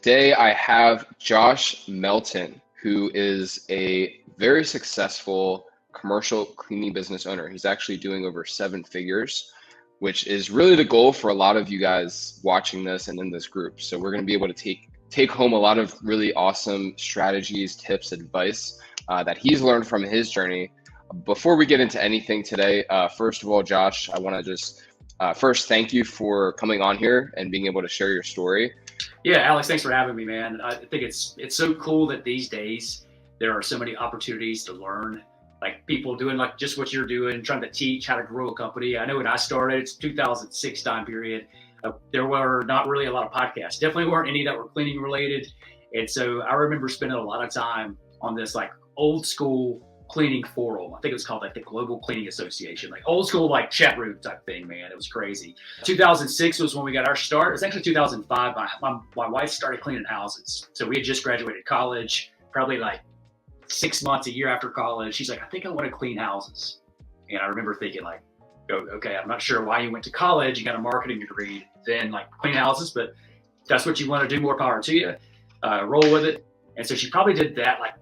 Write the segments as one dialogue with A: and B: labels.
A: Today I have Josh Melton, who is a very successful commercial cleaning business owner. He's actually doing over 7 figures, which is really the goal for a lot of you guys watching this and in this group. So we're going to be able to take home a lot of really awesome strategies, tips, advice that he's learned from his journey. Before we get into anything today, first of all, Josh, I want to just first thank you for coming on here and being able to share your story.
B: Yeah, Alex, thanks for having me, man. I think it's so cool that these days there are so many opportunities to learn, like people doing like just what you're doing, trying to teach how to grow a company. I know when I started, it's 2006 time period. There were not really a lot of podcasts. Definitely weren't any that were cleaning related. And so I remember spending a lot of time on this like old school cleaning forum. I think it was called like the Global Cleaning Association, like old school like chat room type thing, man. It was crazy. 2006 was when we got our start. It was actually 2005. My wife started cleaning houses. So we had just graduated college, probably like 6 months, a year after college. She's like, I think I want to clean houses. And I remember thinking like, oh, okay, I'm not sure why you went to college. You got a marketing degree, then like clean houses, but if that's what you want to do, more power to you. Roll with it. And so she probably did that like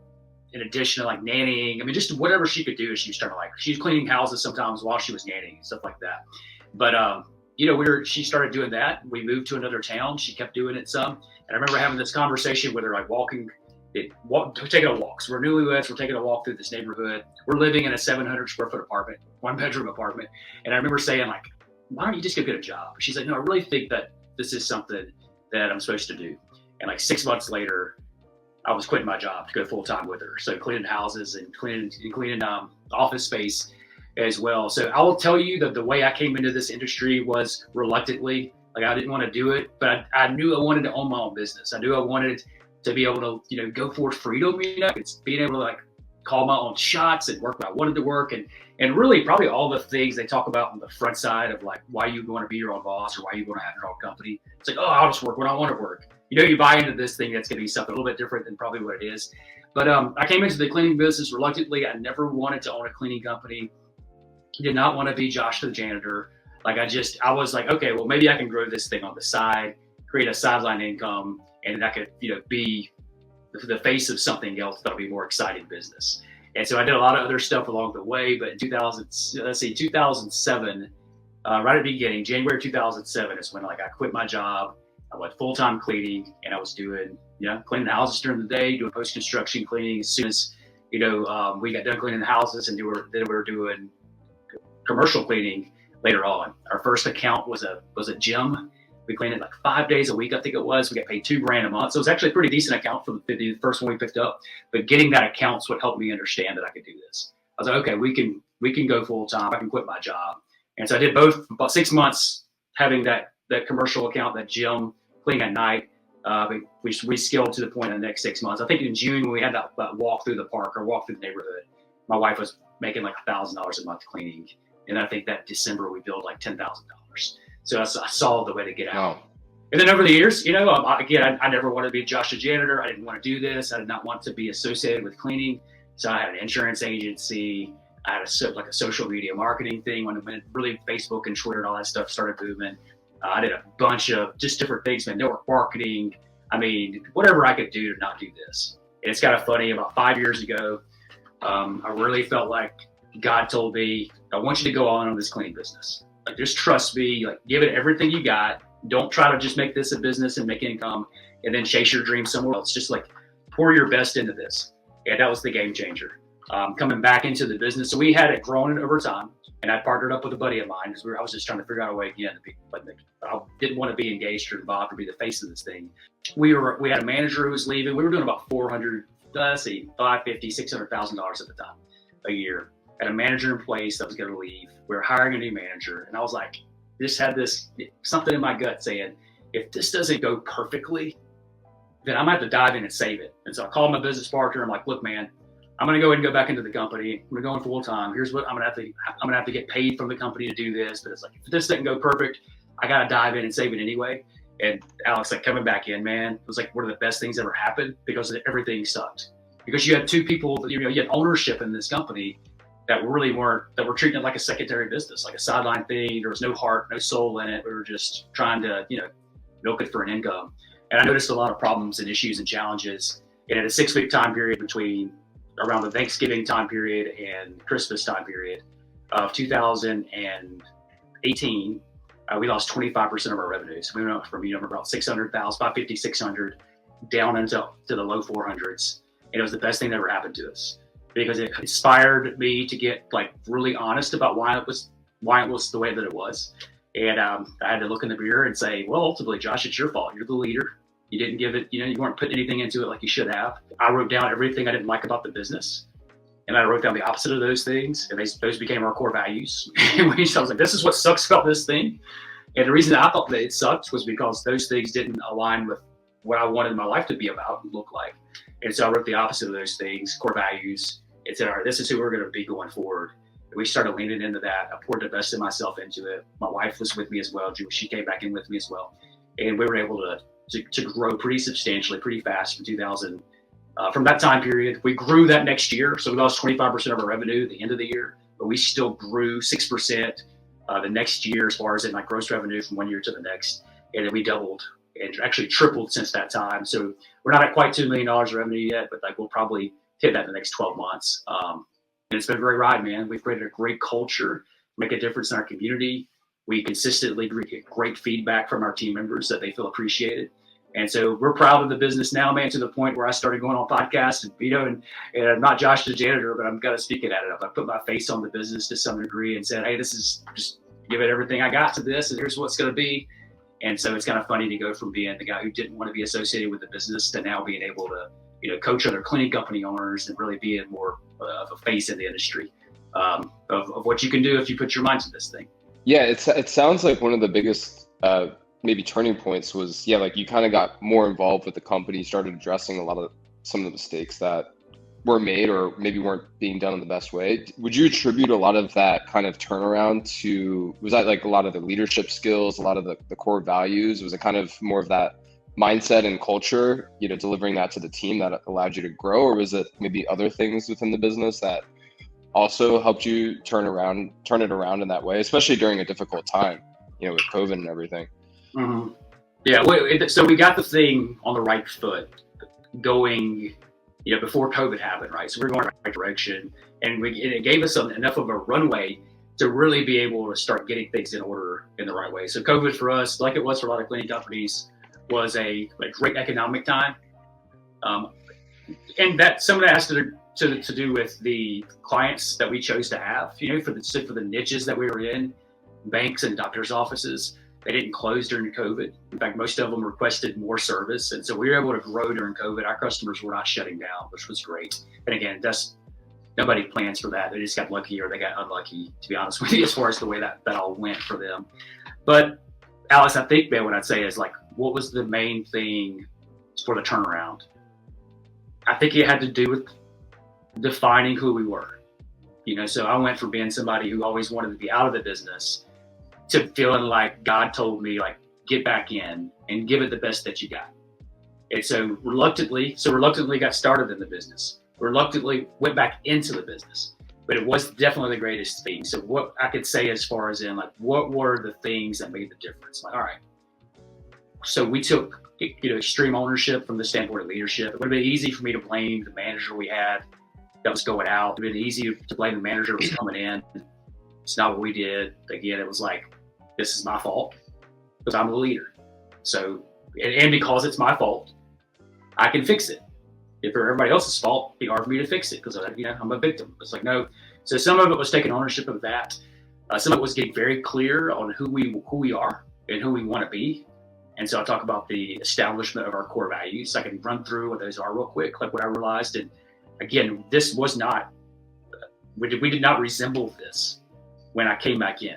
B: in addition to like nannying. I mean, just whatever she could do. She was trying to like, she was cleaning houses sometimes while she was nannying, stuff like that. But, she started doing that. We moved to another town. She kept doing it some. And I remember having this conversation with her, like taking a walk. So we're newlyweds, we're taking a walk through this neighborhood. We're living in a 700 square foot apartment, 1-bedroom apartment. And I remember saying like, why don't you just go get a job? She's like, no, I really think that this is something that I'm supposed to do. And like 6 months later, I was quitting my job to go full time with her. So cleaning houses and cleaning office space as well. So I will tell you that the way I came into this industry was reluctantly. Like I didn't want to do it, but I knew I wanted to own my own business. I knew I wanted to be able to, go for freedom. It's being able to like call my own shots and work when I wanted to work, and really probably all the things they talk about on the front side of like why you want to be your own boss or why you want to have your own company. It's like, oh, I'll just work when I want to work. You buy into this thing that's going to be something a little bit different than probably what it is. But I came into the cleaning business reluctantly. I never wanted to own a cleaning company. Did not want to be Josh the janitor. Like I was like, okay, well, maybe I can grow this thing on the side, create a sideline income, and I could, be the face of something else that'll be more exciting business. And so I did a lot of other stuff along the way. But in 2007, right at the beginning, January 2007 is when like I quit my job. I went full-time cleaning, and I was doing, cleaning the houses during the day, doing post-construction cleaning. As soon as, we got done cleaning the houses, and then we were doing commercial cleaning later on. Our first account was a gym. We cleaned it like 5 days a week, I think it was. We got paid $2,000 a month. So it was actually a pretty decent account for the first one we picked up. But getting that account's what helped me understand that I could do this. I was like, okay, we can go full-time. I can quit my job. And so I did both. About 6 months having that commercial account, that gym, cleaning at night. We scaled to the point in the next 6 months. I think in June when we had that walk through the park or walk through the neighborhood, my wife was making like $1,000 a month cleaning. And I think that December we billed like $10,000. So I saw the way to get out.
A: Wow.
B: And then over the years, I never wanted to be Josh the janitor. I didn't want to do this. I did not want to be associated with cleaning. So I had an insurance agency. I had a social media marketing thing when really Facebook and Twitter and all that stuff started booming. I did a bunch of just different things, man, network marketing. I mean, whatever I could do to not do this. And it's kind of funny, about 5 years ago, I really felt like God told me, I want you to go on this cleaning business. Like, just trust me, like give it everything you got. Don't try to just make this a business and make income and then chase your dream somewhere else. Just like pour your best into this. And that was the game changer. Coming back into the business. So we had it growing over time, and I partnered up with a buddy of mine because I was just trying to figure out a way again to be, but I didn't want to be engaged or involved or be the face of this thing. We had a manager who was leaving. We were doing about $550,000, $600,000 at the time a year. Had a manager in place that was going to leave. We were hiring a new manager, and I was like, just had this something in my gut saying, if this doesn't go perfectly, then I'm gonna have to dive in and save it. And so I called my business partner. I'm like, look, man, I'm gonna go ahead and go back into the company. I'm gonna go in full time. Here's what I'm gonna have to get paid from the company to do this. But it's like, if this doesn't go perfect, I gotta dive in and save it anyway. And Alex, like coming back in, man, it was like one of the best things ever happened because everything sucked. Because you had two people that, you had ownership in this company that really that were treating it like a secondary business, like a sideline thing. There was no heart, no soul in it. We were just trying to, milk it for an income. And I noticed a lot of problems and issues and challenges. And in a 6-week time period between around the Thanksgiving time period and Christmas time period of 2018, we lost 25% of our revenues. We went from about 600,000, 550, 600 down into the low 400s. And it was the best thing that ever happened to us because it inspired me to get like really honest about why it was the way that it was. And I had to look in the mirror and say, well, ultimately, Josh, it's your fault. You're the leader. You didn't give it, you weren't putting anything into it like you should have. I wrote down everything I didn't like about the business. And I wrote down the opposite of those things. And those became our core values. And I was like, this is what sucks about this thing. And the reason I thought that it sucked was because those things didn't align with what I wanted my life to be about and look like. And so I wrote the opposite of those things, core values, and said, all right, this is who we're going to be going forward. And we started leaning into that. I poured the best of myself into it. My wife was with me as well. She came back in with me as well. And we were able to grow pretty substantially, pretty fast from 2000. From that time period, we grew that next year. So we lost 25% of our revenue at the end of the year, but we still grew 6% the next year as far as in like gross revenue from one year to the next. And then we doubled and actually tripled since that time. So we're not at quite $2 million of revenue yet, but like we'll probably hit that in the next 12 months. And it's been a great ride, man. We've created a great culture, make a difference in our community. We consistently get great feedback from our team members that they feel appreciated. And so we're proud of the business now, man, to the point where I started going on podcasts and, and I'm not Josh the janitor, but I'm kind of speaking at it. I put my face on the business to some degree and said, hey, this is just give it everything I got to this, and here's what's going to be. And so it's kind of funny to go from being the guy who didn't want to be associated with the business to now being able to, coach other cleaning company owners and really being more of a face in the industry of what you can do if you put your mind to this thing.
A: Yeah, it sounds like one of the biggest maybe turning points was, like you kind of got more involved with the company, started addressing some of the mistakes that were made or maybe weren't being done in the best way. Would you attribute a lot of that kind of turnaround to, was that like a lot of the leadership skills, a lot of the core values? Was it kind of more of that mindset and culture, delivering that to the team that allowed you to grow? Or was it maybe other things within the business that also helped you turn it around in that way, especially during a difficult time, with COVID and everything?
B: Mm-hmm. Yeah, so we got the thing on the right foot going, before COVID happened, right? So we're going in the right direction, and it gave us enough of a runway to really be able to start getting things in order in the right way. So COVID for us, like it was for a lot of cleaning companies, was a great economic time, and that some of that has to do with the clients that we chose to have, for the niches that we were in, banks and doctors' offices. They didn't close during COVID. In fact, most of them requested more service. And so we were able to grow during COVID. Our customers were not shutting down, which was great. And again, nobody plans for that. They just got lucky or they got unlucky, to be honest with you, as far as the way that all went for them. But Alex, I think, man, what I'd say is what was the main thing for the turnaround? I think it had to do with defining who we were. So I went from being somebody who always wanted to be out of the business to feeling like God told me, get back in and give it the best that you got. And so reluctantly got started in the business, reluctantly went back into the business, but it was definitely the greatest thing. So what I could say as far as in what were the things that made the difference? All right. So we took, extreme ownership from the standpoint of leadership. It would have been easy for me to blame the manager we had that was going out. It would have been easy to blame the manager who was coming in. It's not what we did. Again, it was this is my fault because I'm the leader. So, and because it's my fault, I can fix it. If it's everybody else's fault, it'd be hard for me to fix it because I'm a victim. It's no. So some of it was taking ownership of that. Some of it was getting very clear on who we are and who we want to be. And so I talk about the establishment of our core values. I can run through what those are real quick, what I realized. And again, this was not, we did not resemble this when I came back in.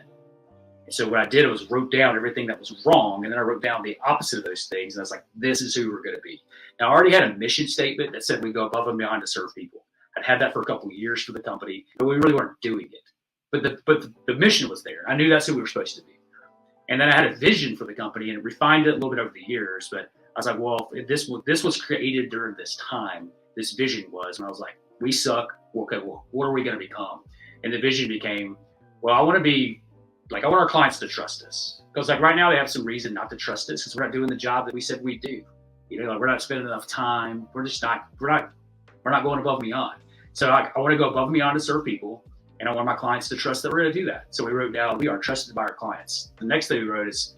B: So what I did was wrote down everything that was wrong, and then I wrote down the opposite of those things. And I was like, this is who we're going to be. Now, I already had a mission statement that said we go above and beyond to serve people. I'd had that for a couple of years for the company, but we really weren't doing it. But the mission was there. I knew that's who we were supposed to be. And then I had a vision for the company and refined it a little bit over the years. But I was like, well, if this was created during this time, this vision was, and I was like, we suck. Okay, well, what are we going to become? And the vision became, well, I want our clients to trust us. Because right now they have some reason not to trust us because we're not doing the job that we said we'd do. Like we're not spending enough time. We're not going above and beyond. So I want to go above and beyond to serve people, and I want my clients to trust that we're going to do that. So we wrote down, we are trusted by our clients. The next thing we wrote is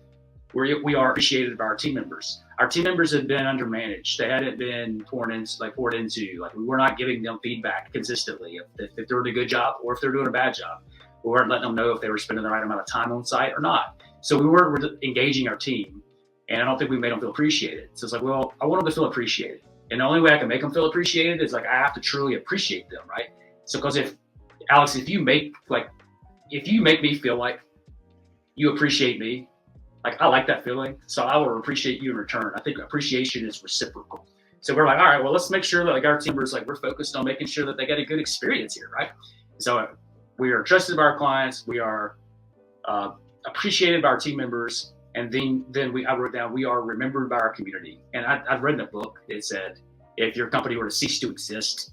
B: we are appreciated by our team members. Our team members had been undermanaged. They hadn't been poured into. Like we were not giving them feedback consistently if they're doing a good job or if they're doing a bad job. We weren't letting them know if they were spending the right amount of time on site or not. So we weren't engaging our team, and I don't think we made them feel appreciated. So it's like, well, I want them to feel appreciated. And the only way I can make them feel appreciated is like I have to truly appreciate them, right? So because if you make me feel like you appreciate me, like I like that feeling, so I will appreciate you in return. I think appreciation is reciprocal. So we're like, all right, well, let's make sure that like our team members, like we're focused on making sure that they get a good experience here, right? So we are trusted by our clients. We are appreciated by our team members. And then I wrote down, we are remembered by our community. And I've read in a book that said, if your company were to cease to exist,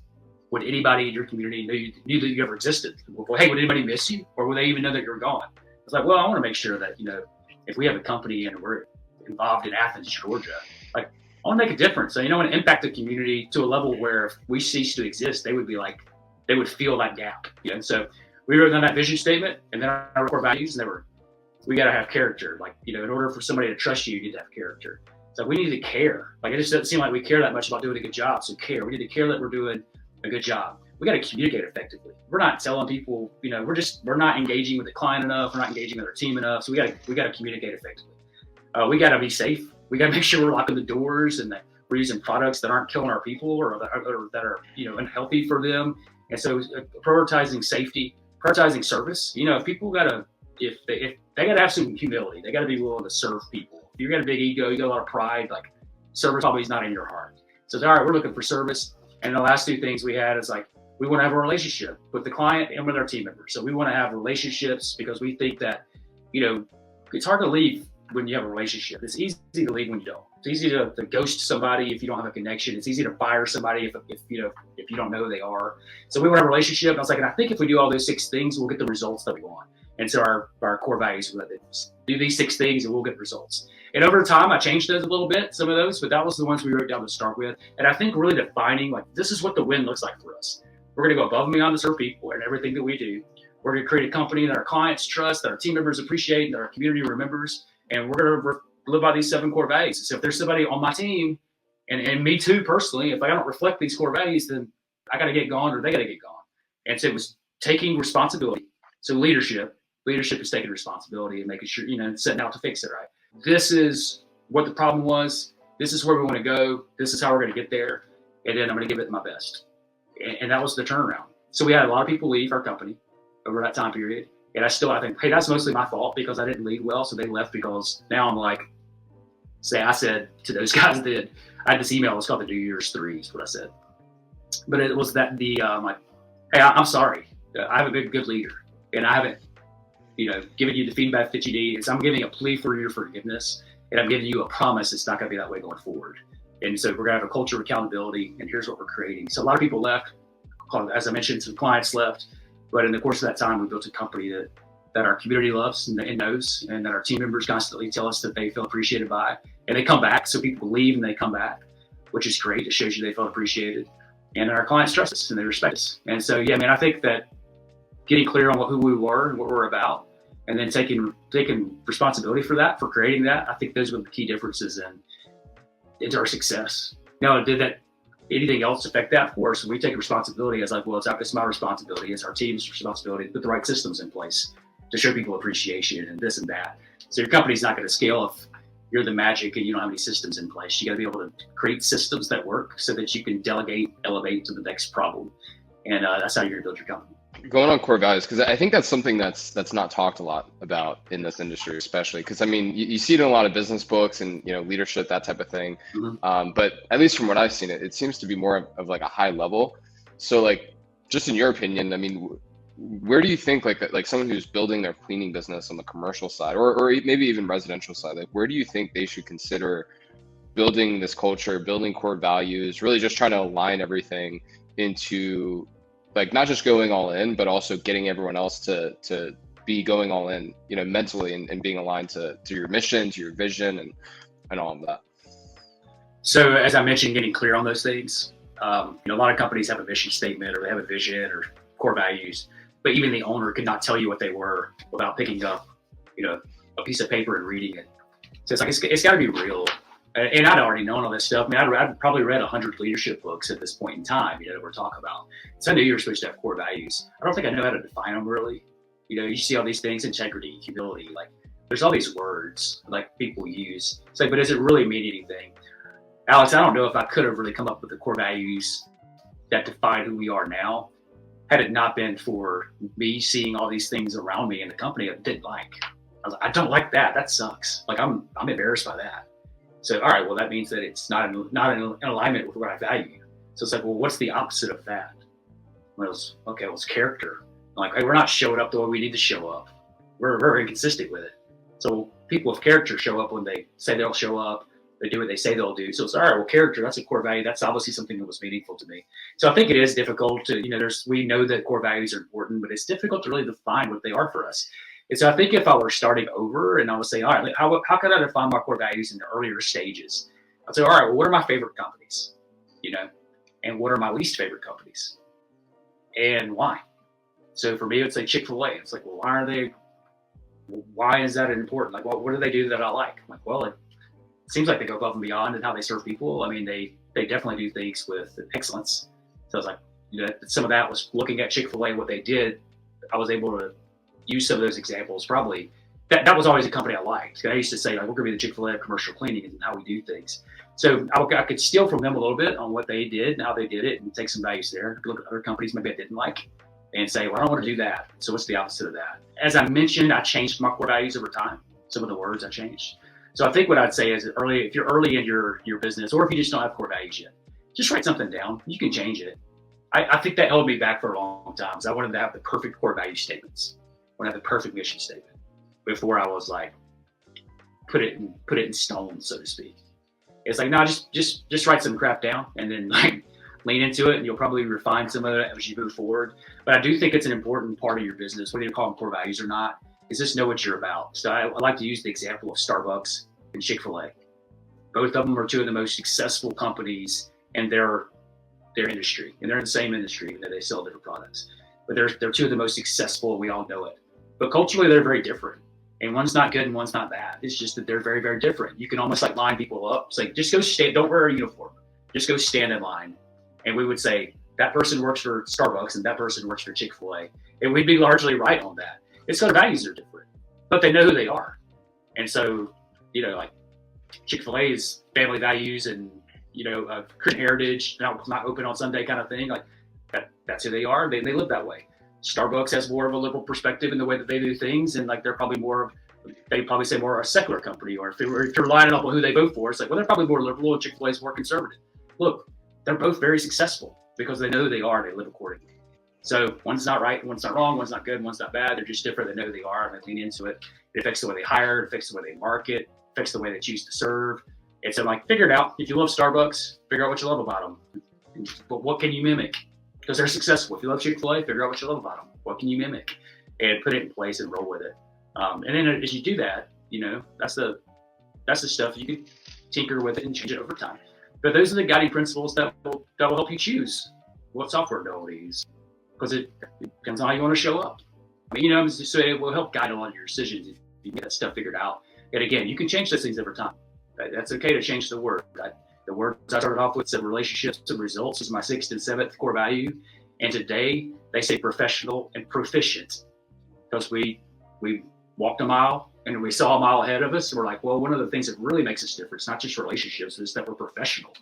B: would anybody in your community knew that you ever existed? Well, hey, would anybody miss you? Or would they even know that you're gone? It's like, well, I want to make sure that, if we have a company and we're involved in Athens, Georgia, like I want to make a difference. So, and impact the community to a level where if we cease to exist, they would feel that gap. And so we wrote down that vision statement and then our core values, and we got to have character. Like, in order for somebody to trust you, you need to have character. So we need to care. Like, it just doesn't seem like we care that much about doing a good job. So care. We need to care that we're doing a good job. We got to communicate effectively. We're not telling people, we're not engaging with the client enough. We're not engaging with our team enough. So we got to communicate effectively. We got to be safe. We got to make sure we're locking the doors and that we're using products that aren't killing our people or that are unhealthy for them. And so prioritizing safety, prioritizing service. If people if they got to have some humility, they got to be willing to serve people. If you got a big ego, you got a lot of pride, like service probably is not in your heart. So all right, we're looking for service. And the last two things we had is like, we want to have a relationship with the client and with our team members. So we want to have relationships because we think that, it's hard to leave when you have a relationship. It's easy to leave when you don't. It's easy to ghost somebody if you don't have a connection. It's easy to fire somebody if you don't know who they are. So we want to have a relationship. And I was like, and I think if we do all those 6 things, we'll get the results that we want. And so our core values were that do these 6 things and we'll get results. And over time, I changed those a little bit, some of those, but that was the ones we wrote down to start with. And I think really defining, like, this is what the win looks like for us. We're going to go above and beyond to serve people and everything that we do. We're going to create a company that our clients trust, that our team members appreciate, that our community remembers. And we're going to live by these 7 core values. So if there's somebody on my team, and me too personally, if I don't reflect these core values, then I got to get gone or they got to get gone. And so it was taking responsibility. So leadership is taking responsibility and making sure, setting out to fix it, right? This is what the problem was. This is where we want to go. This is how we're going to get there. And then I'm going to give it my best. And that was the turnaround. So we had a lot of people leave our company over that time period. And I think, hey, that's mostly my fault because I didn't lead well. So they left because now I'm like, I said to those guys that I had this email, it's called the New Year's 3 is what I said. But it was that like, hey, I'm sorry. I haven't been a good leader and I haven't, giving you the feedback that you need. I'm giving a plea for your forgiveness and I'm giving you a promise it's not going to be that way going forward. And so we're going to have a culture of accountability and here's what we're creating. So a lot of people left. As I mentioned, some clients left. But in the course of that time, we built a company that our community loves and knows, and that our team members constantly tell us that they feel appreciated by, and they come back. So people leave and they come back, which is great. It shows you they feel appreciated, and our clients trust us and they respect us. And so, yeah, man, I think that getting clear on who we were and what we're about, and then taking responsibility for that, for creating that, I think those were the key differences into our success. Now, did that anything else affect that? Of course, we take responsibility as like, well, it's my responsibility, it's our team's responsibility to put the right systems in place to show people appreciation and this and that. So your company's not going to scale if you're the magic and you don't have any systems in place. You got to be able to create systems that work so that you can delegate, elevate to the next problem. And that's how you're going to build your company.
A: Going on core values, because I think that's something that's not talked a lot about in this industry, especially because I mean you see it in a lot of business books and leadership, that type of thing. Mm-hmm. But at least from what I've seen, it seems to be more of like a high level. So like, just in your opinion, I mean, where do you think like someone who's building their cleaning business on the commercial side, or maybe even residential side, like where do you think they should consider building this culture, building core values, really just trying to align everything into like not just going all in, but also getting everyone else to be going all in, mentally and being aligned to your mission, to your vision and all of that?
B: So as I mentioned, getting clear on those things. A lot of companies have a mission statement or they have a vision or core values, but even the owner could not tell you what they were without picking up, a piece of paper and reading it. So it's like it's got to be real. And I'd already known all this stuff. I mean, I'd probably read 100 leadership books at this point in time, that we're talking about. So I knew you were supposed to have core values. I don't think I know how to define them really. You see all these things: integrity, humility. Like, there's all these words like people use. It's like, but does it really mean anything? Alex, I don't know if I could have really come up with the core values that define who we are now, had it not been for me seeing all these things around me in the company I didn't like. I was like, I don't like that. That sucks. Like, I'm embarrassed by that. So, all right, well, that means that it's not in alignment with what I value. So it's like, well, what's the opposite of that? Well, it's character. I'm like, hey, we're not showing up the way we need to show up. We're very inconsistent with it. So people with character show up when they say they'll show up. They do what they say they'll do. So it's all right. Well, character, that's a core value. That's obviously something that was meaningful to me. So I think it is difficult to, we know that core values are important, but it's difficult to really define what they are for us. And so I think if I were starting over and I was saying, all right, how can I define my core values in the earlier stages? I'd say, all right, well, what are my favorite companies? And what are my least favorite companies? And why? So for me, it's like Chick-fil-A. It's like, well, why is that important? Like, what do they do that I like? I'm like, well, it seems like they go above and beyond in how they serve people. I mean, they definitely do things with excellence. So I was like, some of that was looking at Chick-fil-A, what they did. I was able to use some of those examples. Probably that was always a company I liked. I used to say, like, we're going to be the Chick-fil-A of commercial cleaning and how we do things. So I could steal from them a little bit on what they did and how they did it and take some values there. Look at other companies maybe I didn't like and say, well, I don't want to do that. So what's the opposite of that? As I mentioned, I changed my core values over time. Some of the words I changed. So I think what I'd say is if you're early in your business, or if you just don't have core values yet, just write something down. You can change it. I think that held me back for a long time. I wanted to have the perfect core value statements. I wanted to have the perfect mission statement before I was like, put it in stone, so to speak. It's like, no, just write some crap down and then like lean into it, and you'll probably refine some of it as you move forward. But I do think it's an important part of your business, whether you call them core values or not, is just know what you're about. So I like to use the example of Starbucks and Chick-fil-A. Both of them are two of the most successful companies in their industry, and they're in the same industry, even though they sell different products. But they're two of the most successful, and we all know it. But culturally, they're very different. And one's not good and one's not bad. It's just that they're very, very different. You can almost like line people up. It's like, just go stand, don't wear a uniform. Just go stand in line. And we would say, that person works for Starbucks and that person works for Chick-fil-A. And we'd be largely right on that. It's their values are different, but they know who they are. And so, like Chick-fil-A's family values and, Christian heritage, not open on Sunday kind of thing. Like that's who they are. They live that way. Starbucks has more of a liberal perspective in the way that they do things. And like, they're probably they probably say more a secular company, or if you're lining up on who they vote for, it's like, well, they're probably more liberal and Chick-fil-A is more conservative. Look, they're both very successful because they know who they are. They live accordingly. So one's not right, one's not wrong, one's not good, one's not bad. They're just different. They know who they are and they lean into it. It affects the way they hire, it affects the way they market, it affects the way they choose to serve. And so like, figure it out. If you love Starbucks, figure out what you love about them. But what can you mimic? Because they're successful. If you love Chick-fil-A, figure out what you love about them. What can you mimic? And put it in place and roll with it. And then as you do that, that's the stuff you can tinker with it and change it over time. But those are the guiding principles that will help you choose what software to use, because it depends on how you want to show up. I mean, so it will help guide a lot of your decisions if you get that stuff figured out. And again, you can change those things over time. That's okay to change the word. The words I started off with said relationships and results is my 6th and 7th core value. And today they say professional and proficient, because we walked a mile and we saw a mile ahead of us. And we're like, well, one of the things that really makes us different, it's not just relationships, is that we're professional.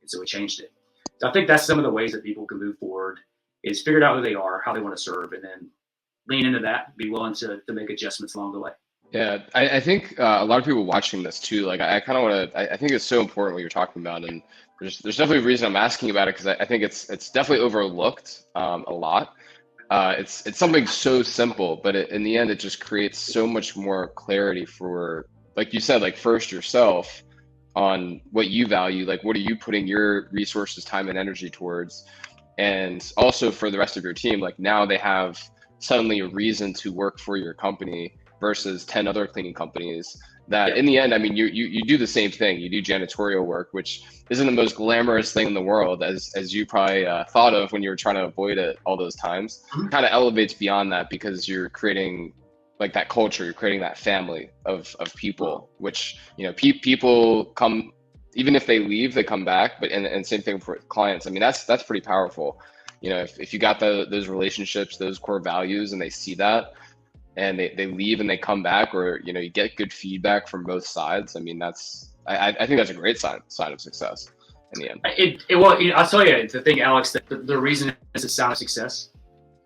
B: And so we changed it. So I think that's some of the ways that people can move forward, is figure out who they are, how they want to serve, and then lean into that, be willing to make adjustments along the way.
A: Yeah, I think a lot of people watching this too, like I kind of want to, I think it's so important what you're talking about. And there's definitely a reason I'm asking about it, because I think it's definitely overlooked a lot. It's something so simple, but in the end, it just creates so much more clarity for, like you said, like first yourself on what you value, like what are you putting your resources, time, and energy towards, and also for the rest of your team. Like now they have suddenly a reason to work for your company versus 10 other cleaning companies, that
B: Yeah.
A: in the end, I mean, you do the same thing. You do janitorial work, which isn't the most glamorous thing in the world, as you probably thought of when you were trying to avoid it all those times.
B: Mhm.
A: Kind of elevates beyond that because you're creating like that culture, you're creating that family of people, which, you know, people come, even if they leave, they come back. But and same thing for clients. I mean, that's pretty powerful. You know, if you got those relationships, those core values, and they see that, and they leave and they come back, or, you know, you get good feedback from both sides. I mean, I think that's a great sign of success in the end.
B: Well, you know, I'll tell you the thing, Alex, that the reason it's a sign of success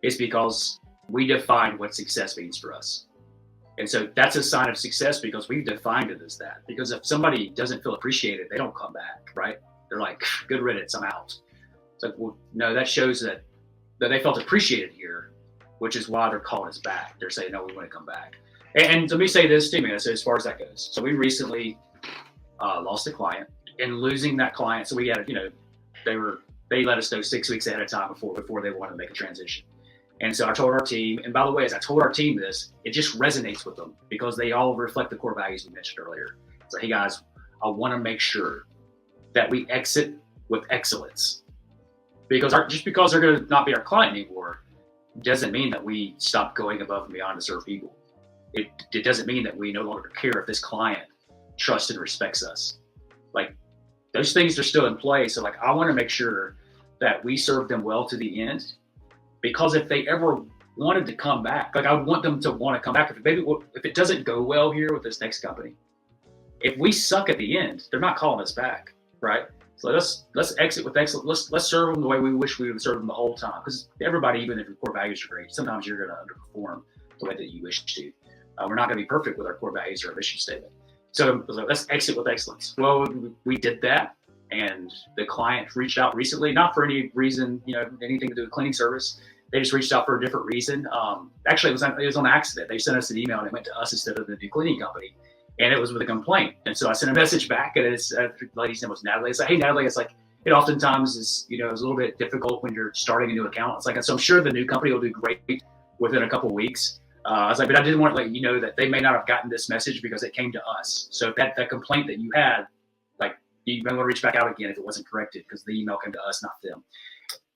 B: is because we define what success means for us. And so that's a sign of success because we've defined it as that. Because if somebody doesn't feel appreciated, they don't come back, right? They're like, good riddance, I'm out. It's like, well, no, that shows that they felt appreciated here, which is why they're calling us back. They're saying, no, we want to come back. And let me say this too, man, so as far as that goes. So we recently lost a client, and losing that client, so we had, you know, they let us know 6 weeks ahead of time before they wanted to make a transition. And so I told our team, and by the way, as I told our team this, it just resonates with them because they all reflect the core values we mentioned earlier. So, hey guys, I want to make sure that we exit with excellence, because just because they're going to not be our client anymore doesn't mean that we stop going above and beyond to serve people. It doesn't mean that we no longer care if this client trusts and respects us. Like, those things are still in play. So like, I want to make sure that we serve them well to the end, because if they ever wanted to come back, like, I want them to want to come back. If it doesn't go well here with this next company, if we suck at the end, they're not calling us back, right? So let's exit with excellence. Let's serve them the way we wish we would serve them the whole time. Because everybody, even if your core values are great, sometimes you're going to underperform the way that you wish to. We're not going to be perfect with our core values or our mission statement. So let's exit with excellence. Well, we did that, and the client reached out recently, not for any reason, you know, anything to do with cleaning service. They just reached out for a different reason. Actually, it was on accident. They sent us an email and it went to us instead of the new cleaning company. And it was with a complaint. And so I sent a message back, and the lady's name was Natalie. It's like, hey, Natalie, it's like, it oftentimes is, you know, it's a little bit difficult when you're starting a new account. It's like, so I'm sure the new company will do great within a couple of weeks. I was like, but I didn't want to let you know that they may not have gotten this message because it came to us. So if that complaint that you had, like, you may want to reach back out again if it wasn't corrected, because the email came to us, not them.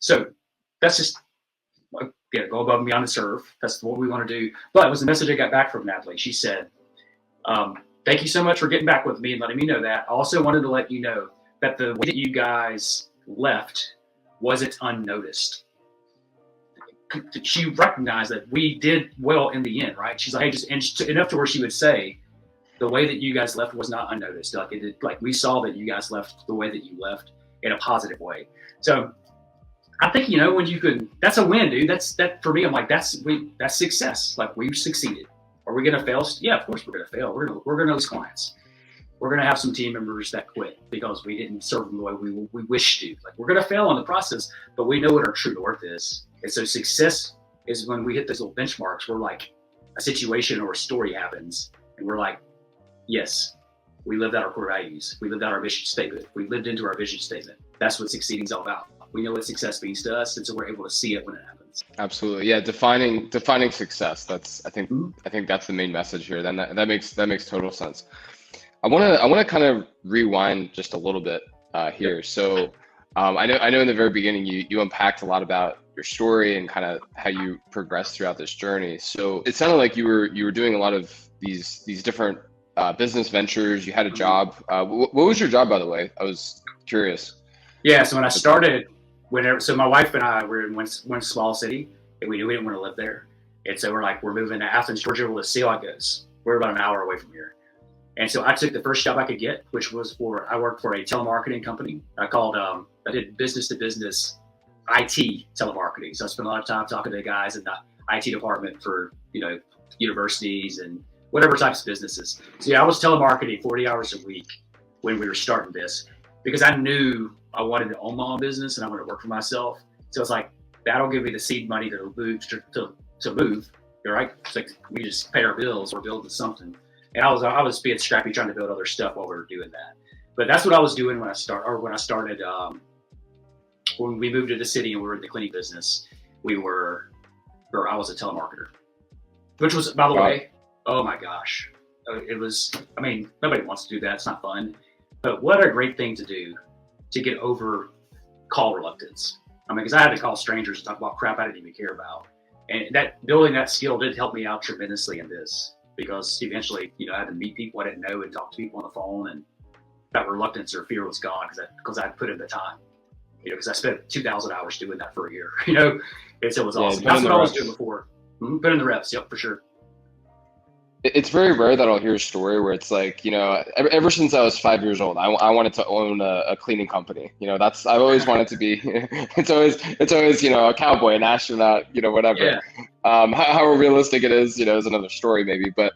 B: So that's just, yeah, go above and beyond to serve. That's what we want to do. But it was the message I got back from Natalie. She said, thank you so much for getting back with me and letting me know that. I also wanted to let you know that the way that you guys left wasn't unnoticed. She recognized that we did well in the end, right? She's like, hey, just enough to where she would say, the way that you guys left was not unnoticed. Like we saw that you guys left the way that you left in a positive way. So I think, you know, when you could, that's a win, dude. That for me. I'm like, that's success. Like, we succeeded. Are we going to fail? Yeah, of course we're going to fail. We're going to lose clients. We're going to have some team members that quit because we didn't serve them the way we wish to. Like, we're going to fail in the process, but we know what our true north is. And so success is when we hit those little benchmarks where, like, a situation or a story happens and we're like, yes, we lived out our core values. We lived out our mission statement. We lived into our vision statement. That's what succeeding is all about. We know what success means to us, and so we're able to see it when it happens.
A: Absolutely, yeah. Defining success. I think that's the main message here. Then that makes total sense. I want to kind of rewind just a little bit here. So I know in the very beginning you unpacked a lot about your story and kind of how you progressed throughout this journey. So it sounded like you were doing a lot of these different business ventures. You had a job. What was your job, by the way? I was curious.
B: Yeah. So when I started, so my wife and I were in one small city, and we knew we didn't want to live there. And so we're moving to Athens, Georgia. Let's see how it goes. We're about an hour away from here. And so I took the first job I could get, which was I worked for a telemarketing company. I did business to business IT telemarketing. So I spent a lot of time talking to the guys in the IT department for, you know, universities and whatever types of businesses. So yeah, I was telemarketing 40 hours a week when we were starting this, because I knew I wanted to own my own business and I wanted to work for myself. So it's like, that'll give me the seed money to move, right? It's like, we just pay our bills or build something. And I was being scrappy, trying to build other stuff while we were doing that. But that's what I was doing when I started. When we moved to the city and we were in the cleaning business, I was a telemarketer, which was, by the way, oh my gosh, It was, I mean, nobody wants to do that. It's not fun. But what a great thing to do to get over call reluctance. I mean, because I had to call strangers and talk about crap I didn't even care about. And that building that skill did help me out tremendously in this, because eventually, I had to meet people I didn't know and talk to people on the phone, and that reluctance or fear was gone because I put in the time. Because I spent 2,000 hours doing that for a year. And so it was awesome. That's what I was doing before. Put in the reps, yep, for sure.
A: It's very rare that I'll hear a story where it's like, ever since I was 5 years old, I wanted to own a cleaning company. I've always wanted to be, it's always, a cowboy, an astronaut, whatever.
B: Yeah.
A: How realistic it is, is another story maybe, but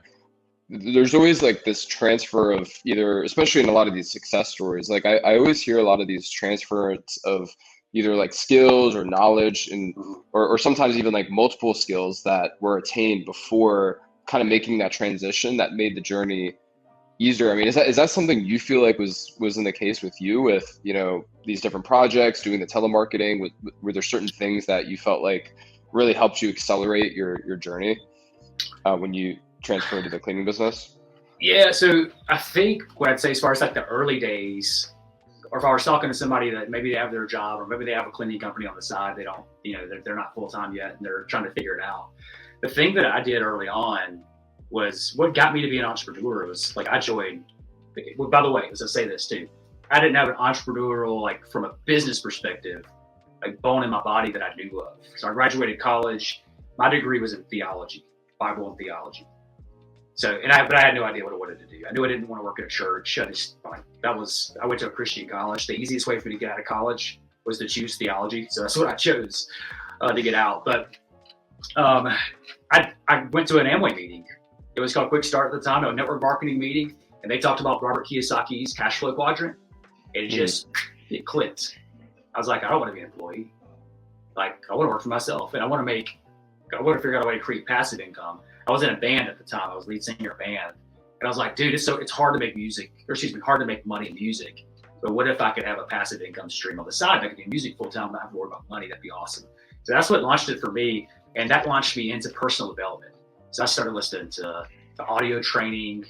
A: there's always like this transfer of either, especially in a lot of these success stories, like I always hear a lot of these transfers of either like skills or knowledge or sometimes even like multiple skills that were attained before kind of making that transition that made the journey easier. I mean, is that something you feel like was in the case with you with, these different projects, doing the telemarketing? Were there certain things that you felt like really helped you accelerate your journey when you transferred to the cleaning business?
B: Yeah, so I think what I'd say as far as like the early days, or if I was talking to somebody that maybe they have their job or maybe they have a cleaning company on the side, they don't, they're not full-time yet and they're trying to figure it out. The thing that I did early on was what got me to be an entrepreneur was like I joined, well, by the way, as I say this too, I didn't have an entrepreneurial, like from a business perspective, like bone in my body that I knew of. So I graduated college. My degree was in theology, Bible and theology. So, but I had no idea what I wanted to do. I knew I didn't want to work at a church. I went to a Christian college. The easiest way for me to get out of college was to choose theology. So that's what I chose to get out. But I went to an Amway meeting. It was called Quick Start at the time, a network marketing meeting. And they talked about Robert Kiyosaki's cash flow quadrant. And it clicked. I was like, I don't want to be an employee. Like, I want to work for myself. And I want to figure out a way to create passive income. I was in a band at the time. I was lead singer of a band. And I was like, dude, it's hard to make hard to make money in music. But what if I could have a passive income stream on the side? I could do music full time, not have to worry about money. That'd be awesome. So that's what launched it for me. And that launched me into personal development. So I started listening to the audio training,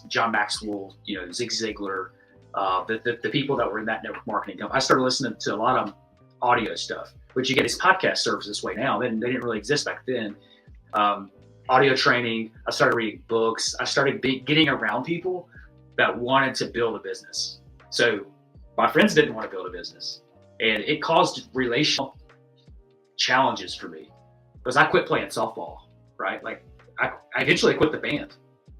B: John Maxwell, Zig Ziglar, the people that were in that network marketing company. I started listening to a lot of audio stuff, which you get these podcast services this way now. They didn't really exist back then. Audio training. I started reading books. I started getting around people that wanted to build a business. So my friends didn't want to build a business, and it caused relational challenges for me because I quit playing softball, right? Like I eventually quit the band.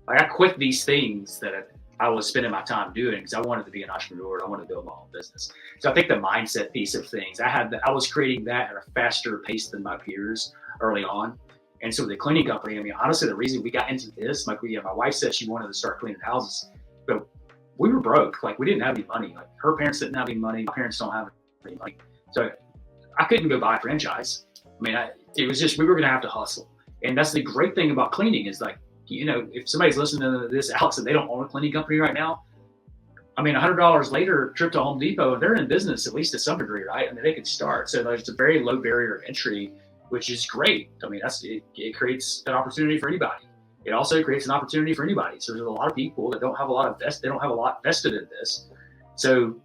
B: Like I quit these things that I was spending my time doing because I wanted to be an entrepreneur. I wanted to build my own business. So I think the mindset piece of things, I was creating that at a faster pace than my peers early on. And so the cleaning company, I mean, honestly, the reason we got into this, like my wife said she wanted to start cleaning houses, but we were broke. Like we didn't have any money. Like her parents didn't have any money. My parents don't have any money. So I couldn't go buy a franchise. I mean, it was just, we were going to have to hustle. And that's the great thing about cleaning is like, if somebody's listening to this, Alex, and they don't own a cleaning company right now, I mean, $100 later, trip to Home Depot, they're in business at least to some degree, right? I mean, they could start. So there's a very low barrier of entry, which is great. I mean, it creates an opportunity for anybody. It also creates an opportunity for anybody. So there's a lot of people that don't have a lot vested in this. So,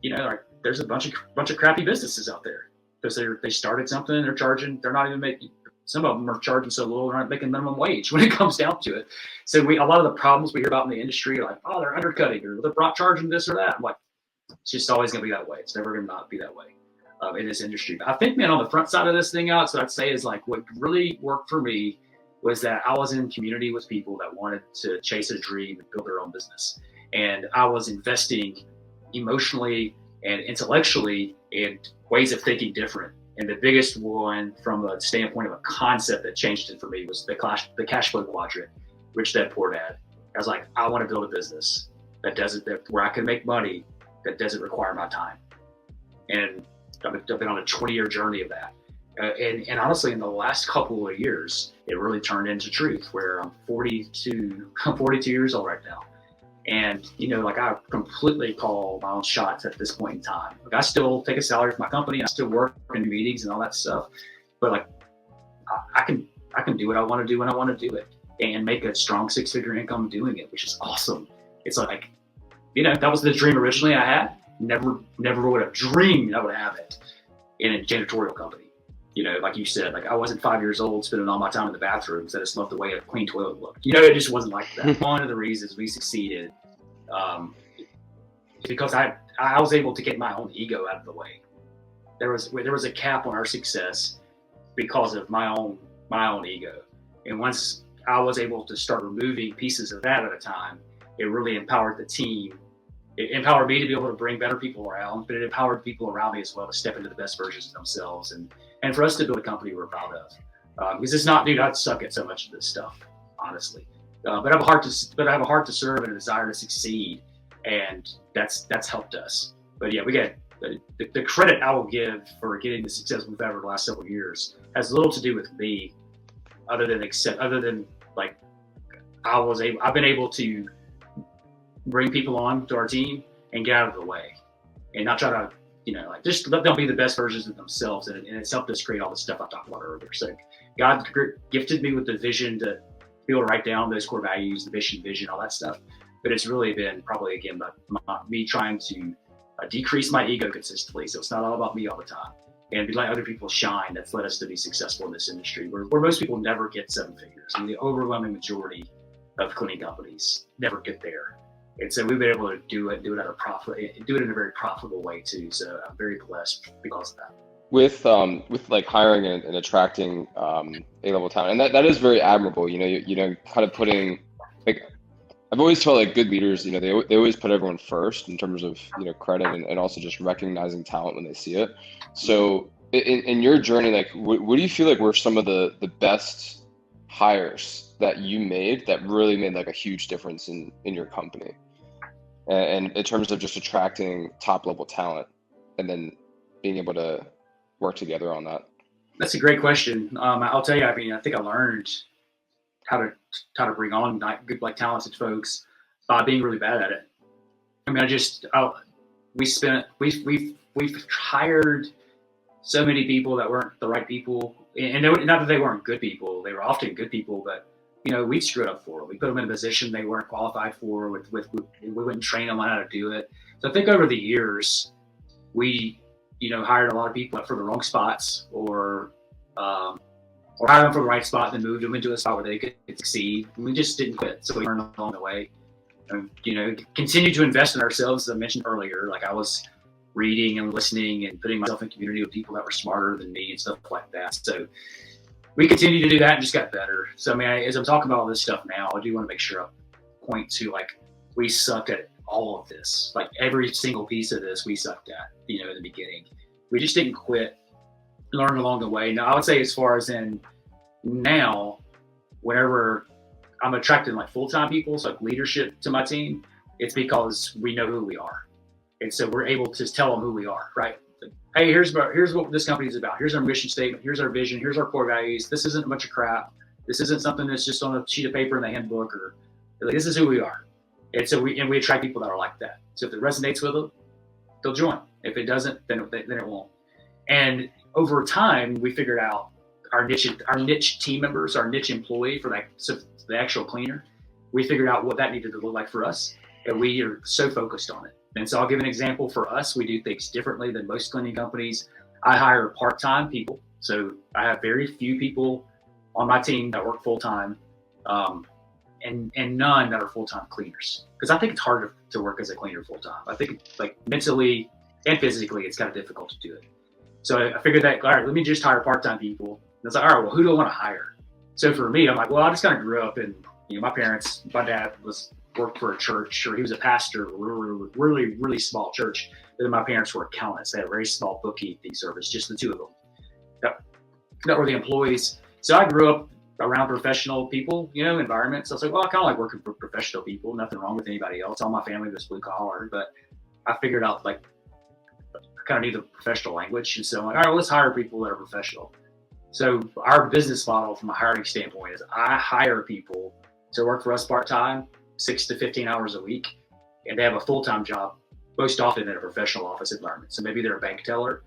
B: like there's a bunch of crappy businesses out there because they started something, they're not even making. Some of them are charging so little, they're not making minimum wage when it comes down to it. So a lot of the problems we hear about in the industry are like, oh, they're undercutting or they're not charging this or that. I'm like, it's just always going to be that way. It's never going to not be that way in this industry. But I think, man, on the front side of this thing, Alex, what I'd say is like what really worked for me was that I was in community with people that wanted to chase a dream and build their own business. And I was investing emotionally and intellectually in ways of thinking different. And the biggest one from the standpoint of a concept that changed it for me was the cash flow quadrant, Rich Dad Poor Dad. I was like, I want to build a business where I can make money that doesn't require my time. And I've been on a 20-year journey of that. And honestly, in the last couple of years, it really turned into truth where I'm 42 years old right now. And, like I completely call my own shots at this point in time. Like I still take a salary for my company. I still work in meetings and all that stuff. But like, I can do what I want to do when I want to do it. and make a strong 6-figure income doing it, which is awesome. It's like, that was the dream originally I had. Never would have dreamed I would have it in a janitorial company. Like you said, like I wasn't 5 years old spending all my time in the bathrooms. I just loved the way a clean toilet looked. It just wasn't like that. One of the reasons we succeeded because I was able to get my own ego out of the way. There was a cap on our success because of my own ego. And once I was able to start removing pieces of that at a time, it really empowered the team. It empowered me to be able to bring better people around, but it empowered people around me as well to step into the best versions of themselves and for us to build a company we're proud of. Because it's not, dude, I suck at so much of this stuff, honestly. But I have a heart to serve and a desire to succeed, and that's helped us. But yeah, we get the credit I will give for getting the success we've had over the last several years has little to do with me, other than like I've been able to bring people on to our team and get out of the way and not try to, just let them be the best versions of themselves. And it's helped us create all the stuff I talked about earlier. So God gifted me with the vision to be able to write down those core values, the mission, vision, all that stuff. But it's really been probably, again, me trying to decrease my ego consistently. So it's not all about me all the time, and be letting other people shine. That's led us to be successful in this industry where most people never get 7 figures. I mean, the overwhelming majority of cleaning companies never get there. And so we've been able to do it in a very profitable way too. So I'm very blessed because of that.
A: With like hiring and attracting A-level talent, and that is very admirable. Kind of putting, like, I've always felt like good leaders, they always put everyone first in terms of credit and also just recognizing talent when they see it. So in your journey, like what do you feel like were some of the best hires that you made that really made like a huge difference in your company, and in terms of just attracting top level talent and then being able to work together on that?
B: That's a great question. I'll tell you, I think I learned how to bring on good, like, talented folks by being really bad at it. I mean, we've hired so many people that weren't the right people, and not that they weren't good people. They were often good people, but we screwed up for them. We put them in a position they weren't qualified for. We wouldn't train them on how to do it. So I think over the years, we hired a lot of people for the wrong spots, or hired them for the right spot and then moved them into a spot where they could succeed. And we just didn't quit. So we learned along the way. And, continue to invest in ourselves, as I mentioned earlier. Like, I was reading and listening and putting myself in community with people that were smarter than me and stuff like that. So we continue to do that and just got better. So, I mean, as I'm talking about all this stuff now, I do want to make sure I point to, like, we sucked at all of this. Like, every single piece of this we sucked at, in the beginning. We just didn't quit. Learned along the way. Now, I would say, as far as in now, whenever I'm attracting like full-time people, so like leadership to my team, it's because we know who we are. And so we're able to tell them who we are, right? Like, hey, here's what this company is about. Here's our mission statement. Here's our vision. Here's our core values. This isn't a bunch of crap. This isn't something that's just on a sheet of paper in the handbook, or like, this is who we are. And so we attract people that are like that. So if it resonates with them, they'll join. If it doesn't, then it won't. And over time, we figured out our niche team members, our niche employee for the actual cleaner. We figured out what that needed to look like for us, and we are so focused on it. And so I'll give an example. For us, we do things differently than most cleaning companies. I hire part-time people. So I have very few people on my team that work full-time, and none that are full-time cleaners. Because I think it's hard to work as a cleaner full-time. I think, like, mentally and physically, it's kind of difficult to do it. So I figured that, all right, let me just hire part-time people. And it's like, all right, well, who do I want to hire? So for me, I'm like, well, I just kind of grew up in, my dad worked for a church, or he was a pastor of a really, really, really small church. And then my parents were accountants. They had a very small bookkeeping service, just the two of them. That were the employees. So I grew up around professional people, environments. So I was like, well, I kind of like working for professional people. Nothing wrong with anybody else. All my family was blue collar, but I figured out, like, I kind of knew the professional language. And so I'm like, all right, well, let's hire people that are professional. So our business model from a hiring standpoint is I hire people to work for us part-time, 6 to 15 hours a week, and they have a full-time job, most often in a professional office environment. So maybe they're a bank teller,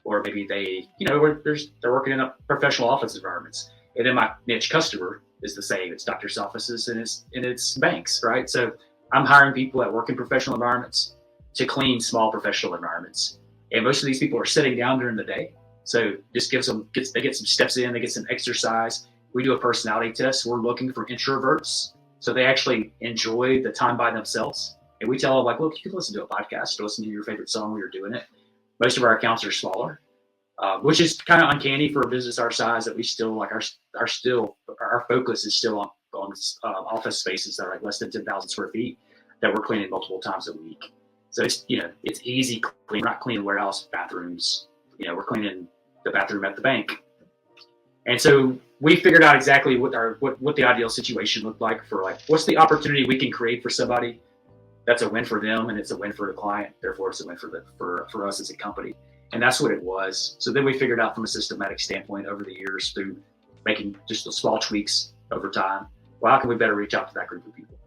B: or maybe they're working in a professional office environments. And then my niche customer is the same. It's doctor's offices and it's banks, right? So I'm hiring people that work in professional environments to clean small professional environments. And most of these people are sitting down during the day. So just they get some steps in, they get some exercise. We do a personality test. We're looking for introverts. So they actually enjoy the time by themselves. And we tell them, like, look, you can listen to a podcast or listen to your favorite song while you're doing it. Most of our accounts are smaller, which is kind of uncanny for a business our size, that we still like our focus is still on office spaces that are like less than 10,000 square feet that we're cleaning multiple times a week. So it's easy clean. We're not cleaning warehouse bathrooms. We're cleaning the bathroom at the bank. And so we figured out exactly what the ideal situation looked like for, like, what's the opportunity we can create for somebody that's a win for them and it's a win for the client. Therefore, it's a win for us as a company. And that's what it was. So then we figured out from a systematic standpoint over the years, through making just the small tweaks over time, well, how can we better reach out to that group of people?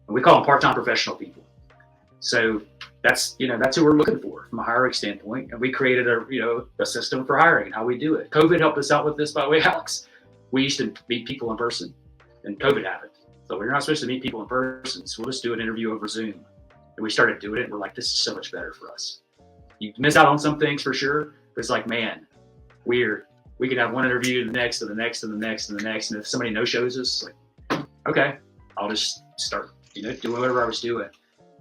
B: And we call them part-time professional people. So that's who we're looking for from a hiring standpoint. And we created a system for hiring and how we do it. COVID helped us out with this, by the way, Alex. We used to meet people in person, and COVID happened. So we're not supposed to meet people in person, so we'll just do an interview over Zoom. And we started doing it, and we're like, this is so much better for us. You miss out on some things for sure, but it's like, man, we can have one interview, the next, and the next, and the next, and the next. And if somebody no-shows us, like, okay, I'll just start, doing whatever I was doing.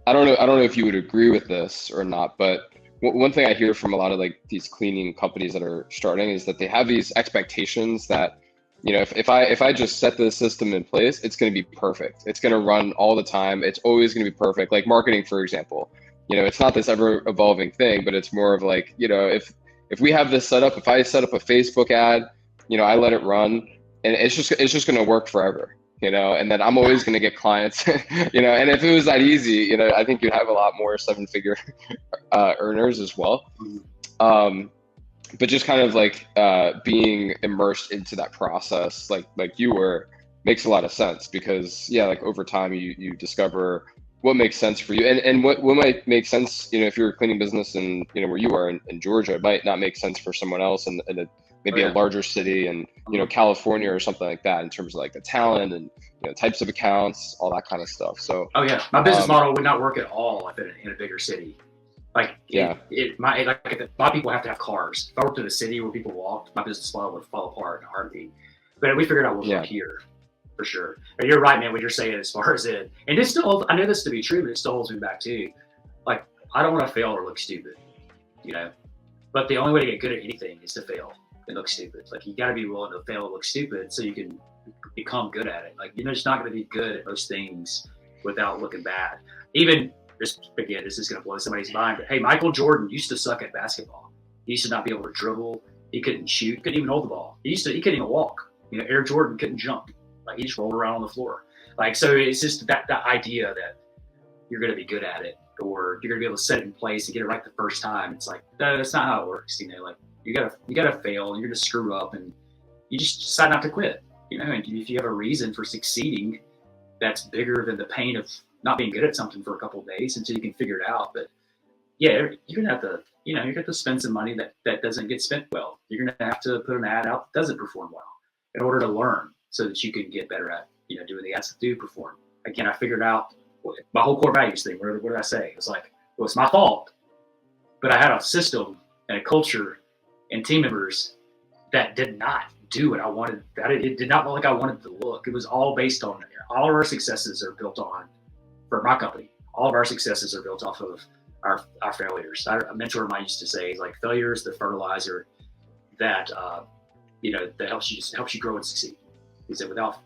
A: I don't know if you would agree with this or not, but one thing I hear from a lot of like these cleaning companies that are starting is that they have these expectations that, if I just set the system in place, it's going to be perfect. It's going to run all the time. It's always going to be perfect. Like marketing, for example, it's not this ever evolving thing, but it's more of like, if we have this set up, if I set up a Facebook ad, I let it run, and it's just going to work forever. And then I'm always going to get clients, and if it was that easy, I think you'd have a lot more 7-figure earners as well. But just kind of like being immersed into that process, like you were, makes a lot of sense, because like over time you discover what makes sense for you, and what might make sense, if you're a cleaning business and where you are in Georgia, it might not make sense for someone else in maybe a larger city and California or something like that, in terms of like the talent and types of accounts, all that kind of stuff. So
B: my business model would not work at all if in a bigger city. Like a lot of people have to have cars. If I worked in a city where people walked, my business model would fall apart in a heartbeat. But we figured out what worked here, for sure. And you're right, man, what you're saying as far as it. And it's still, I know this to be true, but it still holds me back too. Like, I don't want to fail or look stupid, But the only way to get good at anything is to fail and look stupid. Like, you got to be willing to fail and look stupid so you can become good at it. Like, you're just not going to be good at most things without looking bad. Even this is going to blow somebody's mind, but hey, Michael Jordan used to suck at basketball. He used to not be able to dribble. He couldn't shoot, couldn't even hold the ball. He couldn't even walk. Air Jordan couldn't jump. Like, he just rolled around on the floor. Like, so it's just that idea that you're going to be good at it, or you're going to be able to set it in place and get it right the first time. It's like, no, that's not how it works. Like, you gotta fail, and you're going to screw up, and you just decide not to quit. And if you have a reason for succeeding, that's bigger than the pain of not being good at something for a couple of days until you can figure it out. But yeah, you're gonna have to, you're gonna have to spend some money that doesn't get spent well. You're gonna have to put an ad out that doesn't perform well in order to learn, so that you can get better at doing the ads that do perform. Again, I figured out my whole core values thing. What did I say? It was like, well, it's my fault, but I had a system and a culture and team members that did not do what I wanted. It did not look like I wanted it to look. It was all based on, all of our successes are built on, for my company, all of our successes are built off of our failures. A mentor of mine used to say, like, failure is the fertilizer that that helps you grow and succeed. He said, without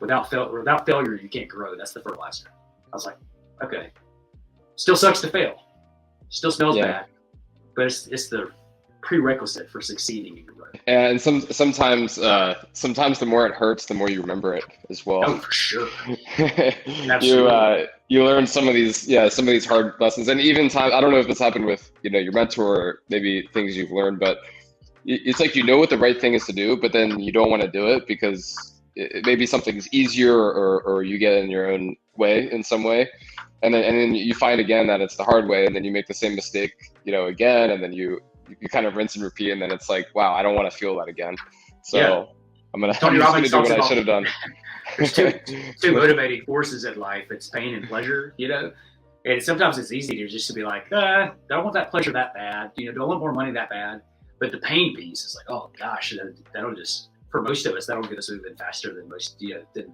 B: failure, you can't grow. That's the fertilizer. I was like, okay. Still sucks to fail. Still smells bad, but it's the prerequisite for succeeding in your life.
A: And sometimes the more it hurts, the more you remember it as well.
B: Oh, for sure. Absolutely.
A: You learn some of these hard lessons, and even time. I don't know if this happened with your mentor, or maybe things you've learned, but it's like what the right thing is to do, but then you don't want to do it because maybe something's easier, or you get in your own way in some way, and then you find again that it's the hard way, and then you make the same mistake again, and then you kind of rinse and repeat, and then it's like, wow, I don't want to feel that again. So I'm
B: Tony
A: just gonna
B: Robbins
A: do
B: talks
A: what I
B: about
A: should have done.
B: there's two motivating forces in life. It's pain and pleasure, you know. And sometimes it's easy to just to be like, I don't want that pleasure that bad, you know, don't want more money that bad. But the pain piece is like, oh gosh, that'll just, for most of us, that'll get us moving faster than most, you know,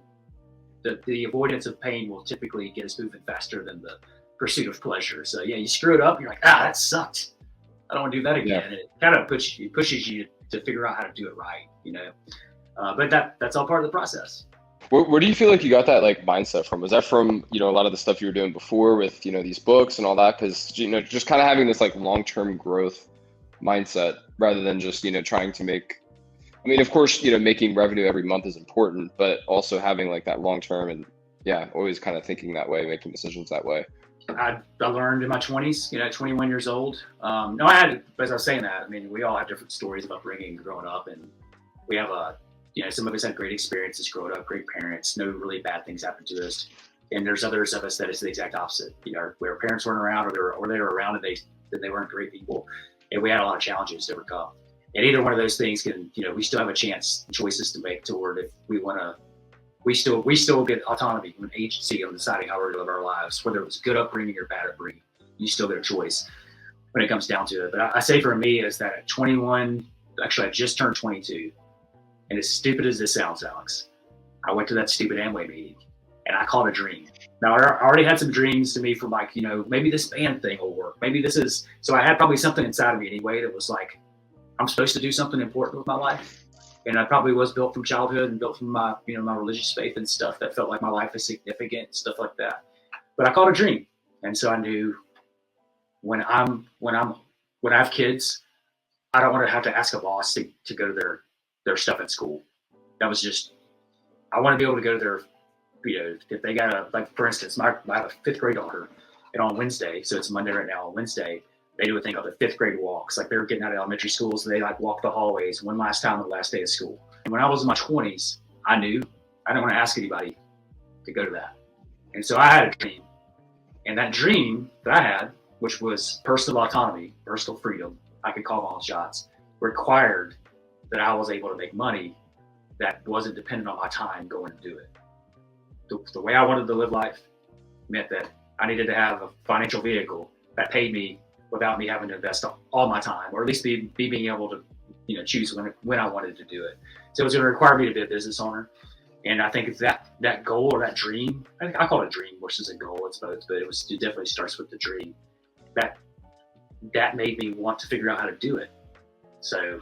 B: the avoidance of pain will typically get us moving faster than the pursuit of pleasure. So yeah, you screw it up, you're like, that sucked. I don't want to do that again.
A: Yeah.
B: And it kind of pushes you to figure out how to do it right, you know. But that's all part of the process.
A: Where do you feel like you got that like mindset from? Was that from, you know, a lot of the stuff you were doing before with, you know, these books and all that? Because, you know, just kind of having this like long-term growth mindset rather than just, you know, trying to make, I mean, of course, you know, making revenue every month is important, but also having like that long-term and yeah, always kind of thinking that way, making decisions that way.
B: I learned in my 20s, you know, 21 years old. No, I had, as I was saying that, I mean, we all have different stories of upbringing growing up, and we have you know, some of us had great experiences growing up, great parents, no really bad things happened to us. And there's others of us that is the exact opposite. You know, where parents weren't around or they were around and they weren't great people. And we had a lot of challenges to overcome. And either one of those things can, you know, we still have a chance, choices to make toward if we want to, we still get autonomy and agency on deciding how we're going to live our lives, whether it was good upbringing or bad upbringing. You still get a choice when it comes down to it. But I say for me is that at 21, actually I just turned 22. And as stupid as this sounds, Alex, I went to that stupid Amway meeting and I caught a dream. Now, I already had some dreams to me from like, you know, maybe this band thing will work. Maybe this is, so I had probably something inside of me anyway that was like, I'm supposed to do something important with my life. And I probably was built from childhood and built from my, you know, my religious faith and stuff that felt like my life is significant, stuff like that. But I caught a dream. And so I knew when I have kids, I don't want to have to ask a boss to go to their stuff at school. That was just, I want to be able to go to their, you know, if they got like for instance, I have a 5th grade daughter, and on Wednesday, so it's Monday right now, on Wednesday, they do a thing called the 5th grade walks. Like they were getting out of elementary school, so they like walk the hallways one last time on the last day of school. And when I was in my 20s, I knew I didn't want to ask anybody to go to that. And so I had a dream. And that dream that I had, which was personal autonomy, personal freedom, I could call my own shots, required that I was able to make money that wasn't dependent on my time going to do it. The way I wanted to live life meant that I needed to have a financial vehicle that paid me without me having to invest all my time, or at least be being able to, you know, choose when I wanted to do it. So it was going to require me to be a business owner. And I think it's that goal or that dream, I call it a dream versus a goal, it's both, but it definitely starts with the dream. That made me want to figure out how to do it. So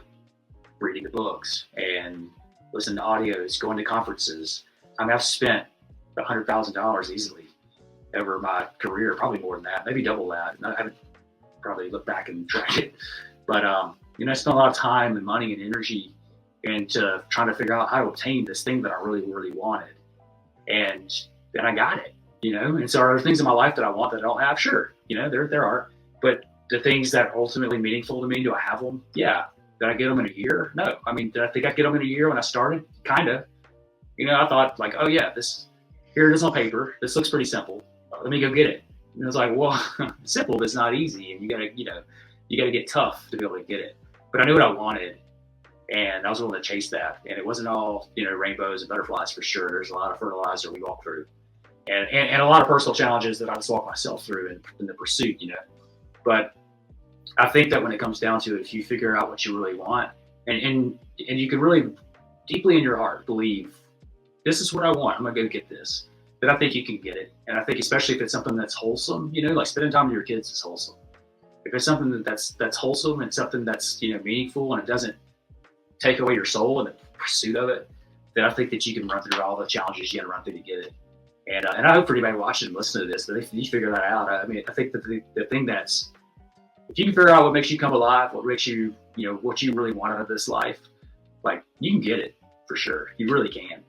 B: reading the books and listening to audios, going to conferences. I mean, I've spent $100,000 easily over my career, probably more than that, maybe double that. I haven't probably looked back and tracked it, but you know, I spent a lot of time and money and energy into trying to figure out how to obtain this thing that I really, really wanted. And then I got it, you know? And so are there things in my life that I want that I don't have? Sure. You know, there are, but the things that are ultimately meaningful to me, do I have them? Yeah. Did I get them in a year? No. I mean, did I think I'd get them in a year when I started? Kind of. You know, I thought like, oh yeah, here it is on paper. This looks pretty simple. Let me go get it. And it was like, well, simple, but it's not easy. And you gotta get tough to be able to get it. But I knew what I wanted, and I was willing to chase that. And it wasn't all, you know, rainbows and butterflies for sure. There's a lot of fertilizer we walk through, and a lot of personal challenges that I just walk myself through in the pursuit, you know. But I think that when it comes down to it, if you figure out what you really want, and you can really deeply in your heart believe, this is what I want, I'm gonna go get this, then I think you can get it. And I think especially if it's something that's wholesome, you know, like spending time with your kids is wholesome. If it's something that's wholesome and something that's, you know, meaningful, and it doesn't take away your soul in the pursuit of it, then I think that you can run through all the challenges you got to run through to get it. And I hope for anybody watching and listening to this, that if you figure that out, I mean, I think that the thing that's, if you can figure out what makes you come alive, what makes you, you know, what you really want out of this life, like you can get it for sure. You really can.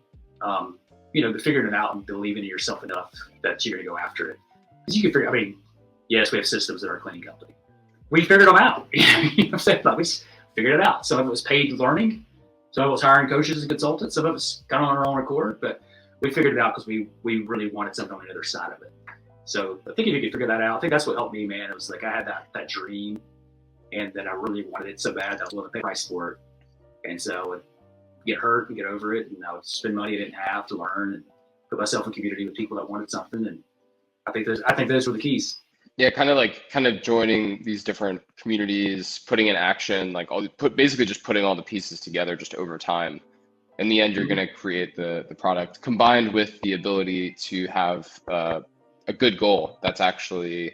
B: You know, but figuring it out and believing in yourself enough that you're going to go after it. Because you can figure, I mean, yes, we have systems in our cleaning company. We figured them out. You know what I'm saying? Like, we figured it out. Some of it was paid learning. Some of it was hiring coaches and consultants. Some of it was kind of on our own accord, but we figured it out because we really wanted something on the other side of it. So I think if you could figure that out, I think that's what helped me, man. It was like I had that dream, and then I really wanted it so bad that I was willing to pay the price for it. And so get hurt and get over it, and I would spend money I didn't have to learn and put myself in community with people that wanted something. And I think those were the keys.
A: Yeah, kind of joining these different communities, putting in action, like basically just putting all the pieces together just over time. In the end, you're going to create the product combined with the ability to have a good goal that's actually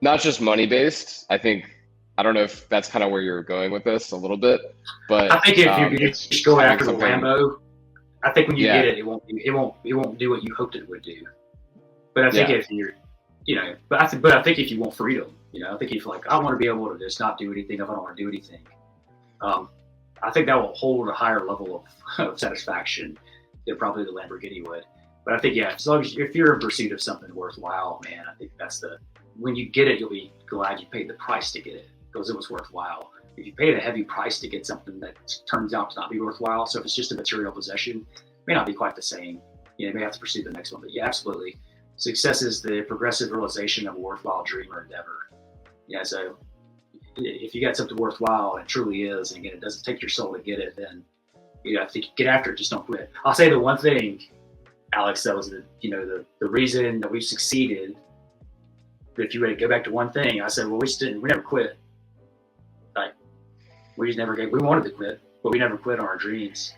A: not just money based. I don't know if that's kind of where you're going with this a little bit, but
B: I think if you're just going after the
A: something.
B: Lambo, I think when you get it, it won't do what you hoped it would do. But I think if you're, but I think if you want freedom, I think if like I want to be able to just not do anything if I don't want to do anything, I think that will hold a higher level of satisfaction than probably the Lamborghini would. But I think as long as if you're in pursuit of something worthwhile, man, I think when you get it, you'll be glad you paid the price to get it because it was worthwhile. If you paid a heavy price to get something that turns out to not be worthwhile, so if it's just a material possession, it may not be quite the same. You may have to pursue the next one. But yeah, absolutely. Success is the progressive realization of a worthwhile dream or endeavor. Yeah, so if you got something worthwhile and it truly is, and again, it doesn't take your soul to get it, then I think get after it, just don't quit. I'll say the one thing, Alex, that was the reason that we've succeeded. If you were to go back to one thing, I said, well, we never quit. Like we wanted to quit, but we never quit on our dreams.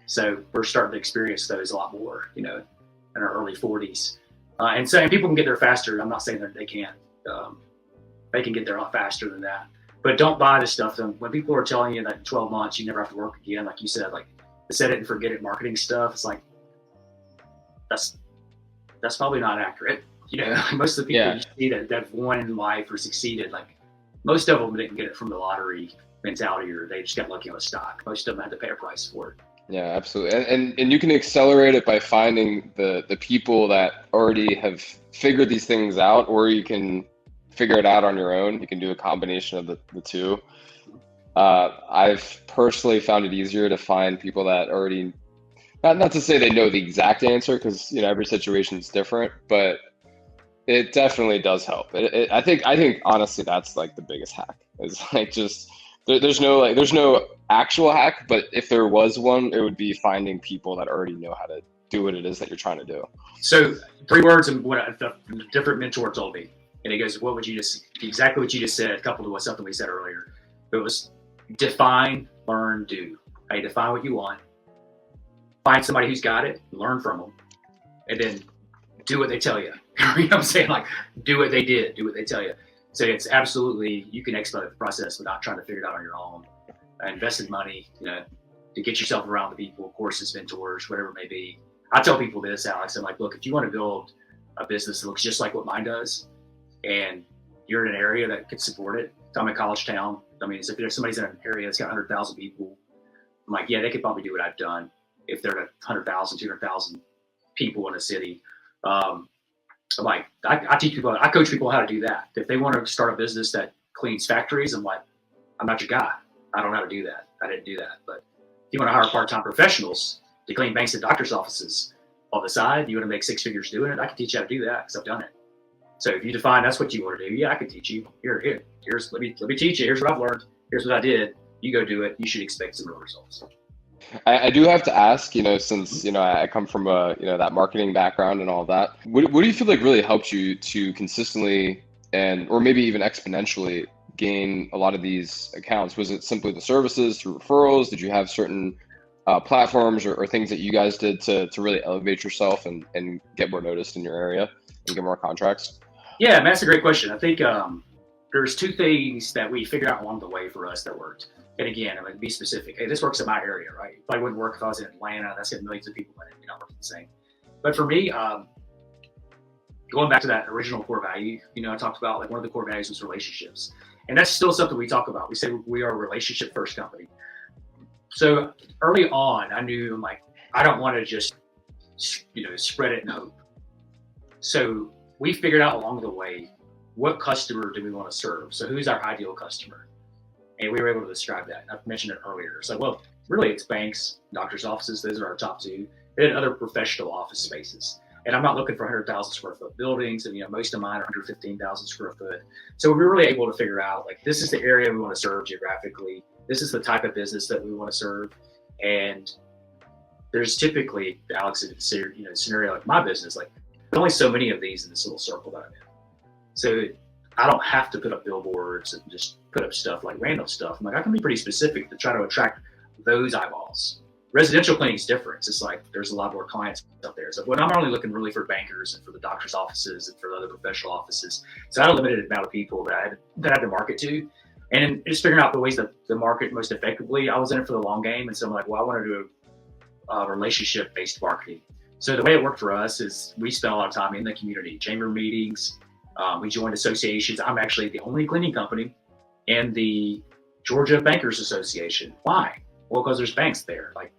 B: So we're starting to experience those a lot more, in our early 40s. And people can get there faster. I'm not saying that they can't. They can get there a lot faster than that. But don't buy this stuff. When people are telling you that in 12 months you never have to work again, like you said, like the set it and forget it marketing stuff, it's like that's probably not accurate. Most of the people you see that have won in life or succeeded, like most of them didn't get it from the lottery mentality or they just got lucky on a stock. Most of them had to pay a price for it.
A: Yeah, absolutely. And you can accelerate it by finding the people that already have figured these things out, or you can figure it out on your own. You can do a combination of the two. I've personally found it easier to find people that already, not to say they know the exact answer, because every situation is different, but it definitely does help. I think honestly that's like the biggest hack. Is like just there's no actual hack, but if there was one, it would be finding people that already know how to do what it is that you're trying to do.
B: So 3 words and what the different mentor told me, and he goes, exactly what you just said, coupled with something we said earlier. It was define, learn, do. Hey, define what you want. Find somebody who's got it, learn from them, and then do what they tell you. You know what I'm saying? Like, do what they did, do what they tell you. So it's absolutely, you can expedite the process without trying to figure it out on your own. Invested money, to get yourself around the people, courses, mentors, whatever it may be. I tell people this, Alex, I'm like, look, if you want to build a business that looks just like what mine does, and you're in an area that could support it, I'm in college town. I mean, if there's somebody's in an area that's got 100,000 people, I'm like, yeah, they could probably do what I've done if they're at 100,000, 200,000 people in a city. I'm like, I teach people, I coach people how to do that. If they want to start a business that cleans factories, I'm like, I'm not your guy. I don't know how to do that. I didn't do that. But if you want to hire part-time professionals to clean banks and doctors' offices on the side, you want to make 6 figures doing it, I can teach you how to do that because I've done it. So if you define that's what you want to do, yeah, I can teach you. Here's let me teach you. Here's what I've learned. Here's what I did. You go do it. You should expect some real results.
A: I do have to ask, since, I come from that marketing background and all that, what do you feel like really helped you to consistently or maybe even exponentially gain a lot of these accounts? Was it simply the services through referrals? Did you have certain platforms or things that you guys did to really elevate yourself and get more noticed in your area and get more contracts?
B: Yeah, man, that's a great question. I think there's 2 things that we figured out along the way for us that worked. And again, I'm going to be specific. Hey, this works in my area, right? It probably wouldn't work if I was in Atlanta. That's got millions of people in it. You're not working the same. But for me, going back to that original core value, I talked about, like, one of the core values was relationships. And that's still something we talk about. We say we are a relationship first company. So early on, I knew, I'm like, I don't want to just, spread it and hope. So we figured out along the way, what customer do we want to serve? So who's our ideal customer? And we were able to describe that. I've mentioned it earlier. So, well, really it's banks, doctors' offices. Those are our top 2. And then other professional office spaces. And I'm not looking for 100,000 square foot buildings. And, most of mine are 115,000 square foot. So we were really able to figure out, like, this is the area we want to serve geographically. This is the type of business that we want to serve. And there's typically, Alex, a scenario like my business, like there's only so many of these in this little circle that I'm in. So I don't have to put up billboards and just put up stuff like random stuff. I'm like, I can be pretty specific to try to attract those eyeballs. Residential cleaning is different. It's like there's a lot more clients out there. So when I'm only looking really for bankers and for the doctor's offices and for other professional offices, so I had a limited amount of people that I had to market to, and just figuring out the ways that the market most effectively. I was in it for the long game, and so I'm like, well, I want to do relationship-based marketing. So the way it worked for us is we spent a lot of time in the community, chamber meetings. We joined associations. I'm actually the only cleaning company in the Georgia Bankers Association. Why? Well, because there's banks there. Like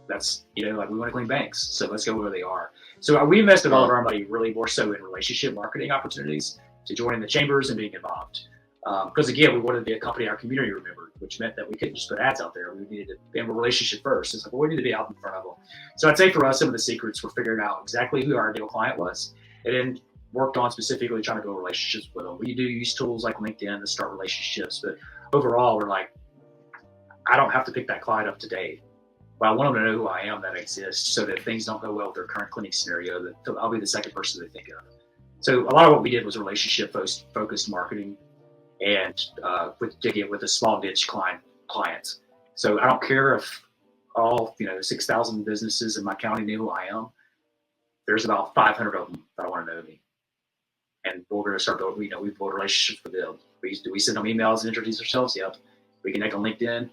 B: that's, like we want to clean banks. So let's go where they are. So we invested all of our money really more so in relationship marketing opportunities to join in the chambers and being involved. Because again, we wanted to be a company our community remembered, which meant that we couldn't just put ads out there. We needed to have a relationship first. It's like, well, we need to be out in front of them. So I'd say for us, some of the secrets were figuring out exactly who our ideal client was, and then worked on specifically trying to build relationships with them. We do use tools like LinkedIn to start relationships, but overall, we're like, I don't have to pick that client up today, but I want them to know who I am, that exists, so that if things don't go well with their current cleaning scenario, that I'll be the second person they think of. So a lot of what we did was relationship focused marketing, and with a small niche clients. So I don't care if all 6,000 businesses in my county knew who I am. There's about 500 of them that want to know me, and we're going to start building. We build relationships with them. We send them emails and introduce ourselves? Yep. We connect on LinkedIn.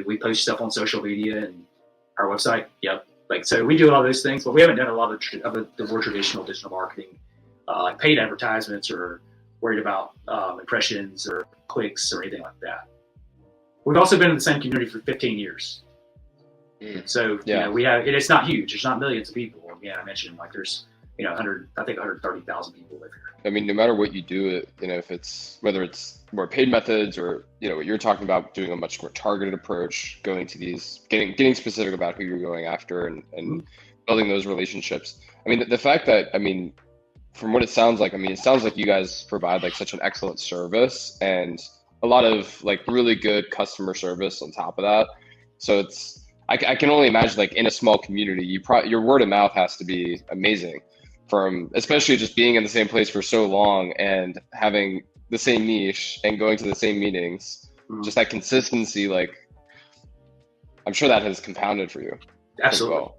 B: We post stuff on social media and our website. Yep. So we do a lot of those things, but we haven't done a lot of the more traditional digital marketing, like paid advertisements, or worried about impressions or clicks or anything like that. We've also been in the same community for 15 years. So we have. It's not huge. There's not millions of people. Again, I mentioned there's 130,000 people live here.
A: I mean, no matter what you do, if it's whether it's more paid methods or what you're talking about, doing a much more targeted approach, going to these, getting specific about who you're going after, and building those relationships. I mean, the fact that from what it sounds like, it sounds like you guys provide such an excellent service and a lot of really good customer service on top of that. So I can only imagine in a small community, your word of mouth has to be amazing, from especially just being in the same place for so long and having the same niche and going to the same meetings. Just that consistency, I'm sure that has compounded for you.
B: Absolutely.
A: Well.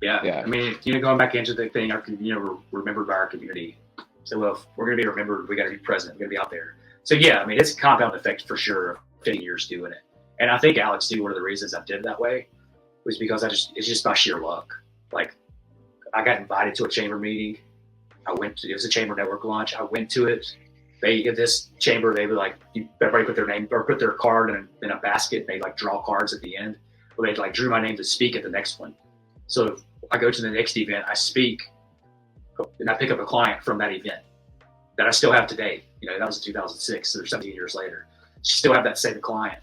B: Yeah. I mean, going back into the thing, we're remembered by our community. So if we're going to be remembered, we got to be present. We got to be out there. So it's a compound effect for sure. 15 years doing it, and I think Alex too. One of the reasons I did it that way was because it's just by sheer luck. I got invited to a chamber meeting. It was a chamber network launch. I went to it. In this chamber, they would everybody put their name or put their card in a basket. And they'd draw cards at the end. Well, they drew my name to speak at the next one. So if I go to the next event, I speak, and I pick up a client from that event that I still have today. That was in 2006, so 17 years later. Still have that same client.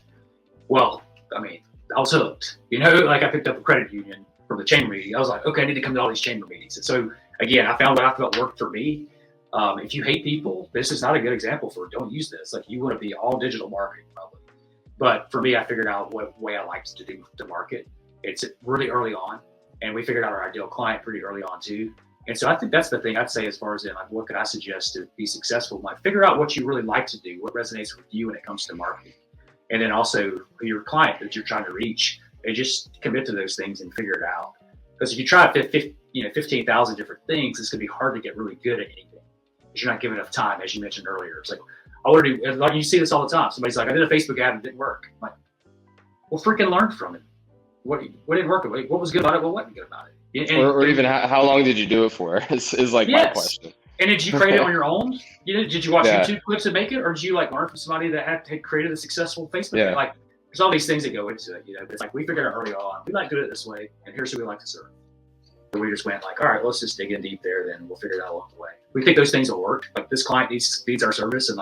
B: Well, I was hooked. I picked up a credit union from the chamber meeting. I was like, okay, I need to come to all these chamber meetings. And so again, I found what I felt worked for me. If you hate people, this is not a good example for don't use this. You want to be all digital marketing probably. But for me, I figured out what way I liked to do to market. It's really early on, and we figured out our ideal client pretty early on too. And so I think that's the thing I'd say as far as what could I suggest to be successful? Figure out what you really like to do, what resonates with you when it comes to marketing. And then also your client that you're trying to reach, and just commit to those things and figure it out. Because if you try 15,000 different things, it's going to be hard to get really good at anything. Because you're not giving enough time, as you mentioned earlier. It's I want to do, you see this all the time. Somebody's like, I did a Facebook ad and it didn't work. I'm like, well, freaking learn from it. What didn't work? What was good about it? What wasn't good about it?
A: Or even how long did you do it for? is my question.
B: And did you create it on your own? Did you watch YouTube clips and make it, or did you learn from somebody that had created a successful Facebook? Yeah. There's all these things that go into it. It's we figured out early on we like doing it this way, and here's who we like to serve. So we just went all right, let's just dig in deep there, then we'll figure it out along the way. We think those things will work. This client needs our service, and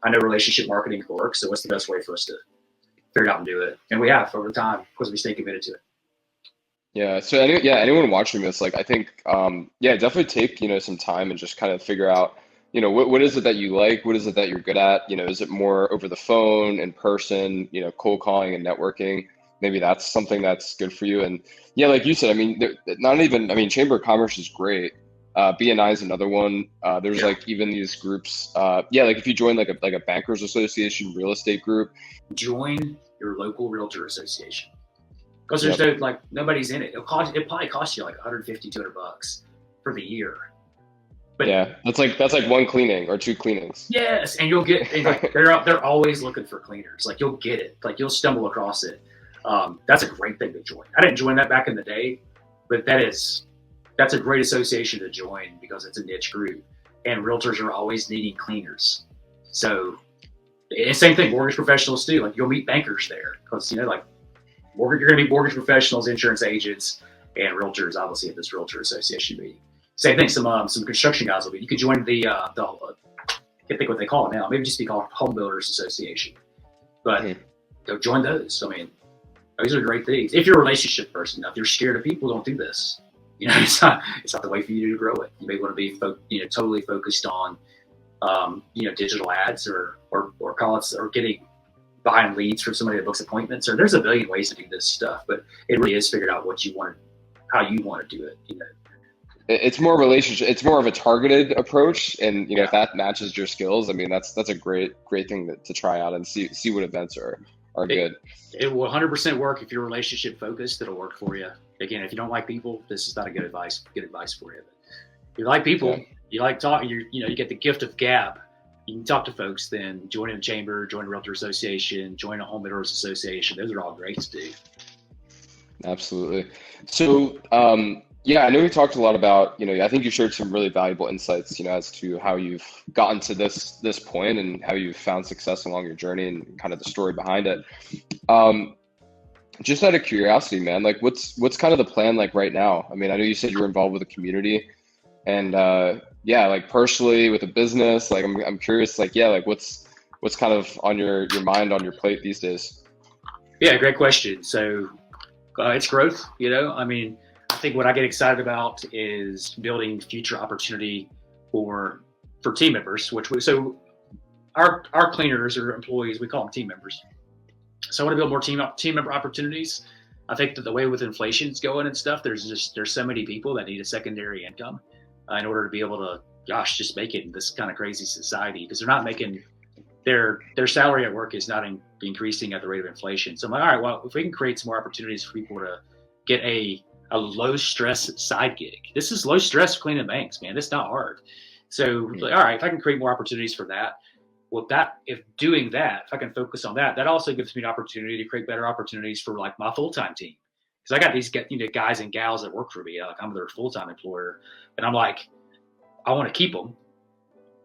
B: I know relationship marketing can work. So what's the best way for us to figure it out and do it? And we have over time because we stay committed to it.
A: Yeah. So anyone watching this, I think, definitely take, some time and just kind of figure out, what is it that you like? What is it that you're good at? Is it more over the phone, in person, cold calling and networking? maybe that's something that's good for you. And yeah, like you said, I mean, not even, I mean, Chamber of Commerce is great. BNI is another one. There's
B: Yeah.
A: like even these groups. Yeah, like if you join like a bankers association, real estate group.
B: Join your local realtor association. Because there's
A: Yep.
B: no, like, nobody's in it. It probably costs you like 150, $200 for the year. But
A: Yeah, that's like one cleaning or two cleanings.
B: yes, and you'll get, and like they're always looking for cleaners. Like you'll get it. Like you'll stumble across it. That's a great thing to join. I didn't join that back in the day, but that's a great association to join because it's a niche group, and realtors are always needing cleaners. So, and same thing, mortgage professionals too. Like you'll meet bankers there because like you're going to meet mortgage professionals, insurance agents, and realtors obviously at this realtor association meeting. Same thing. Some construction guys will be. You could join the I can't think what they call it now. Maybe just be called Home Builders Association. But go join those. I mean, those are great things. If you're a relationship person, now if you're scared of people, don't do this. It's not the way for you to grow it. You may want to be totally focused on digital ads or call it or getting buying leads from somebody that books appointments. Or there's a billion ways to do this stuff, but it really is figured out what you want, how you want to do it.
A: It's more relationship. It's more of a targeted approach, and
B: Yeah.
A: if that matches your skills, I mean, that's a great thing to try out and see what events are good.
B: It will 100% work if you're relationship focused. It'll work for you. Again, if you don't like people, this is not a good advice for you. But if you like people,
A: Yeah.
B: you like talking. You get the gift of gab. You can talk to folks. Then join a chamber, join a realtor association, join a home builders association. Those are all great to do.
A: Absolutely. So, yeah, I know we talked a lot about, I think you shared some really valuable insights, as to how you've gotten to this point and how you've found success along your journey and kind of the story behind it. Just out of curiosity, man, like what's kind of the plan like right now? I mean, I know you said you were involved with the community, and yeah, like personally with a business, like I'm curious, like yeah, like what's kind of on your mind, on your plate these days?
B: Yeah, great question. So it's growth. I mean, I think what I get excited about is building future opportunity for team members. So our cleaners or employees, we call them team members. So I want to build more team member opportunities. I think that the way with inflation's going and stuff, there's so many people that need a secondary income in order to be able to, just make it in this kind of crazy society, because they're not making their salary at work is not increasing at the rate of inflation. So I'm like, all right, well, if we can create some more opportunities for people to get a low stress side gig. This is low stress cleaning banks, man. It's not hard. So like, all right, if I can create more opportunities for that, well, if I can focus on that, that also gives me an opportunity to create better opportunities for like my full-time team. Because I got these guys and gals that work for me. Like I'm their full-time employer, and I'm like, I want to keep them,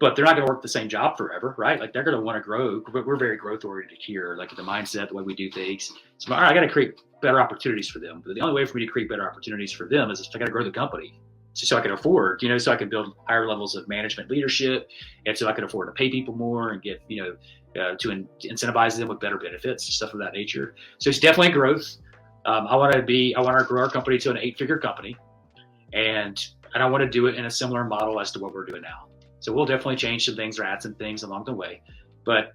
B: but they're not going to work the same job forever, right? Like they're going to want to grow. We're very growth oriented here, like the mindset, the way we do things. So all right, I got to create better opportunities for them. But the only way for me to create better opportunities for them is if I got to grow the company. So I can afford, so I can build higher levels of management leadership, and so I can afford to pay people more and get, to incentivize them with better benefits and stuff of that nature. So it's definitely growth. I want to grow our company to an 8-figure company, and I want to do it in a similar model as to what we're doing now. So we'll definitely change some things or add some things along the way. But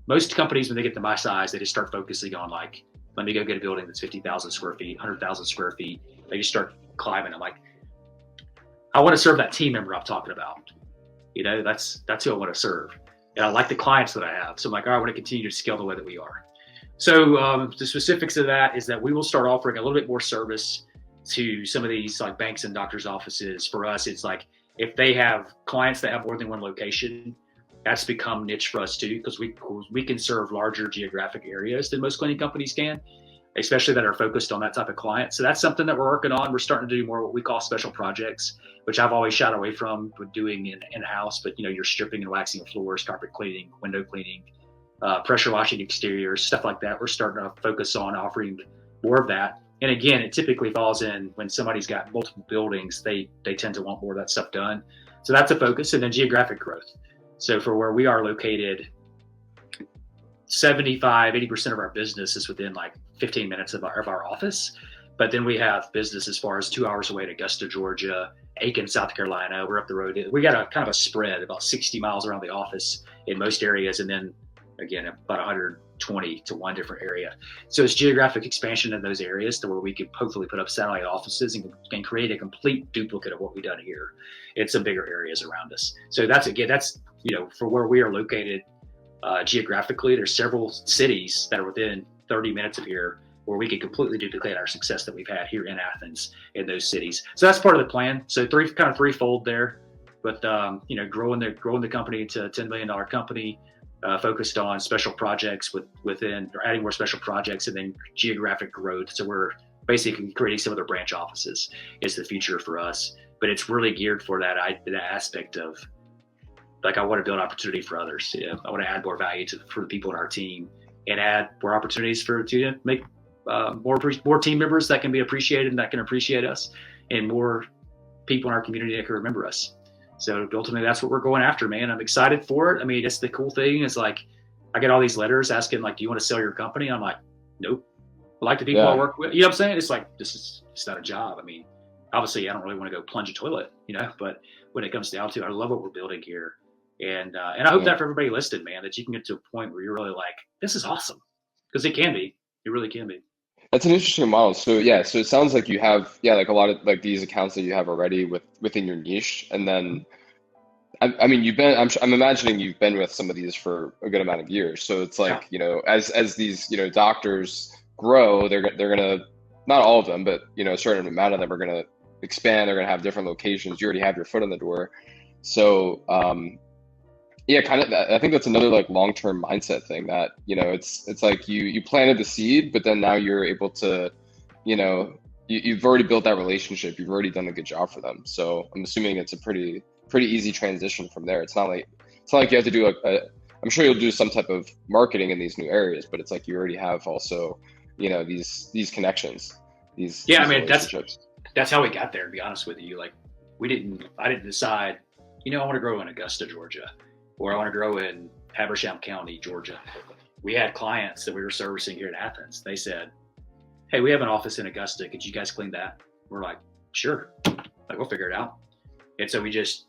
B: most companies, when they get to my size, they just start focusing on like, let me go get a building that's 50,000 square feet, 100,000 square feet. They just start climbing. I'm like, I want to serve that team member I'm talking about. That's who I want to serve. And I like the clients that I have. So I'm like, all right, I want to continue to scale the way that we are. So the specifics of that is that we will start offering a little bit more service to some of these like banks and doctors' offices. For us, it's like if they have clients that have more than one location, that's become niche for us too, because we can serve larger geographic areas than most cleaning companies can, especially that are focused on that type of client. So that's something that we're working on. We're starting to do more what we call special projects, which I've always shied away from doing in-house, but you're stripping and waxing of floors, carpet cleaning, window cleaning, pressure washing exteriors, stuff like that. We're starting to focus on offering more of that. And again, it typically falls in when somebody's got multiple buildings, they tend to want more of that stuff done. So that's a focus. And then geographic growth. So for where we are located, 80% of our business is within like 15 minutes of our office. But then we have business as far as 2 hours away to Augusta, Georgia, Aiken, South Carolina. We're up the road. We got a kind of a spread about 60 miles around the office in most areas. And then again, about 120 to one different area. So it's geographic expansion in those areas to where we could hopefully put up satellite offices and create a complete duplicate of what we've done here in some bigger areas around us. So that's for where we are located geographically. There's several cities that are within 30 minutes of here where we could completely duplicate our success that we've had here in Athens in those cities. So that's part of the plan. So threefold there, but growing the company to a $10 million company, focused on special projects within, or adding more special projects, and then geographic growth. So we're basically creating some other branch offices is the future for us, but it's really geared for that aspect of, like, I want to build opportunity for others. I want to add more value for the people in our team, and add more opportunities to make more team members that can be appreciated and that can appreciate us, and more people in our community that can remember us. So ultimately, that's what we're going after, man. I'm excited for it. I mean, that's the cool thing is, like, I get all these letters asking, like, do you want to sell your company? I'm like, nope. I like the people I work with. You know what I'm saying? It's like, it's not a job. I mean, obviously I don't really want to go plunge a toilet, but when it comes down to it, I love what we're building here. And I hope that for everybody listening, man, that you can get to a point where you're really like, this is awesome. Because it can be. It really can be.
A: That's an interesting model. So so it sounds like you have like a lot of like these accounts that you have already within your niche, and then I mean I'm imagining you've been with some of these for a good amount of years. So it's like as these doctors grow, they're gonna, not all of them, but a certain amount of them are gonna expand. They're gonna have different locations. You already have your foot in the door. So kind of. I think that's another like long-term mindset thing that, it's like you planted the seed, but then now you're able to, you've already built that relationship. You've already done a good job for them. So I'm assuming it's a pretty easy transition from there. It's not like you have to do I'm sure you'll do some type of marketing in these new areas, but it's like you already have also, these connections, these
B: I mean,
A: relationships.
B: That's how we got there, to be honest with you. Like, I didn't decide, I want to grow in Augusta, Georgia, or I want to grow in Habersham County, Georgia. We had clients that we were servicing here in Athens. They said, hey, we have an office in Augusta. Could you guys clean that? We're like, sure. Like, we'll figure it out. And so we just,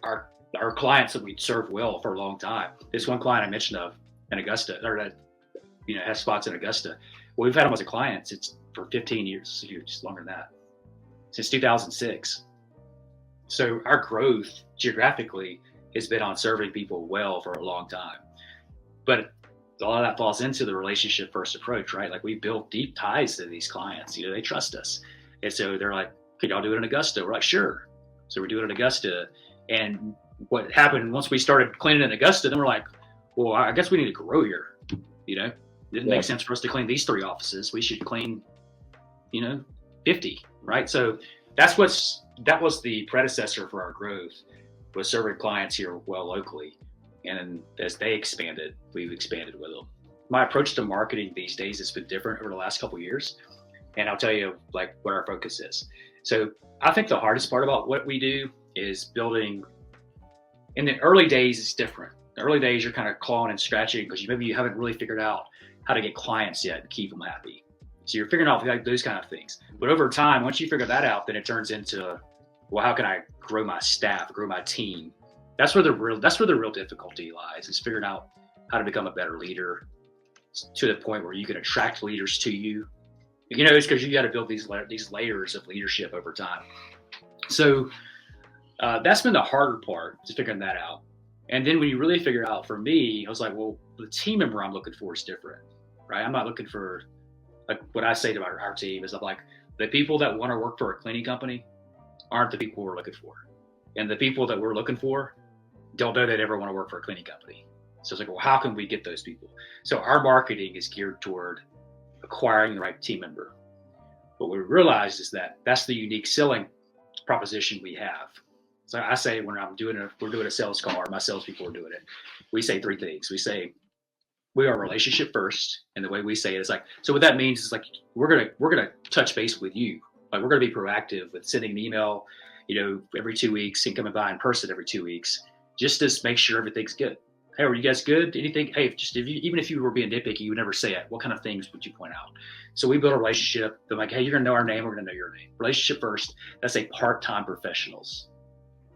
B: our clients that we'd served well for a long time. This one client I mentioned of in Augusta, or that, has spots in Augusta. Well, we've had them as a client for 15 years, just longer than that, since 2006. So our growth geographically has been on serving people well for a long time. But a lot of that falls into the relationship first approach, right? Like, we built deep ties to these clients. They trust us. And so they're like, could y'all do it in Augusta? We're like, sure. So we do it in Augusta. And what happened once we started cleaning in Augusta, then we're like, well, I guess we need to grow here. It didn't make sense for us to clean these 3 offices. We should clean, 50, right? So that was the predecessor for our growth, was serving clients here well locally. And as they expanded, we've expanded with them. My approach to marketing these days has been different over the last couple of years. And I'll tell you like what our focus is. So I think the hardest part about what we do is building. In the early days, it's different. The early days, you're kind of clawing and scratching because maybe you haven't really figured out how to get clients yet and keep them happy. So you're figuring out like those kind of things. But over time, once you figure that out, then it turns into, well, how can I grow my staff, grow my team? That's where the real difficulty lies, is figuring out how to become a better leader to the point where you can attract leaders to you. It's because you got to build these layers of leadership over time. So that's been the harder part, is figuring that out. And then when you really figure out, for me, I was like, well, the team member I'm looking for is different, right? I'm not looking for, like, what I say to our team is, I'm like, the people that want to work for a cleaning company aren't the people we're looking for. And the people that we're looking for don't know they'd ever want to work for a cleaning company. So it's like, well, how can we get those people? So our marketing is geared toward acquiring the right team member. What we realized is that that's the unique selling proposition we have. So I say, when we're doing a sales call, or my salespeople are doing it, we say 3 things. We say, we are relationship first. And the way we say it is like, so what that means is like, we're going to touch base with you. Like, we're going to be proactive with sending an email, every 2 weeks, and coming by in person every 2 weeks, just to make sure everything's good. Hey, are you guys good? Anything? Hey, even if you were being nitpicky, you would never say it. What kind of things would you point out? So we build a relationship. They're like, hey, you're going to know our name. We're going to know your name. Relationship first. That's a part-time professionals.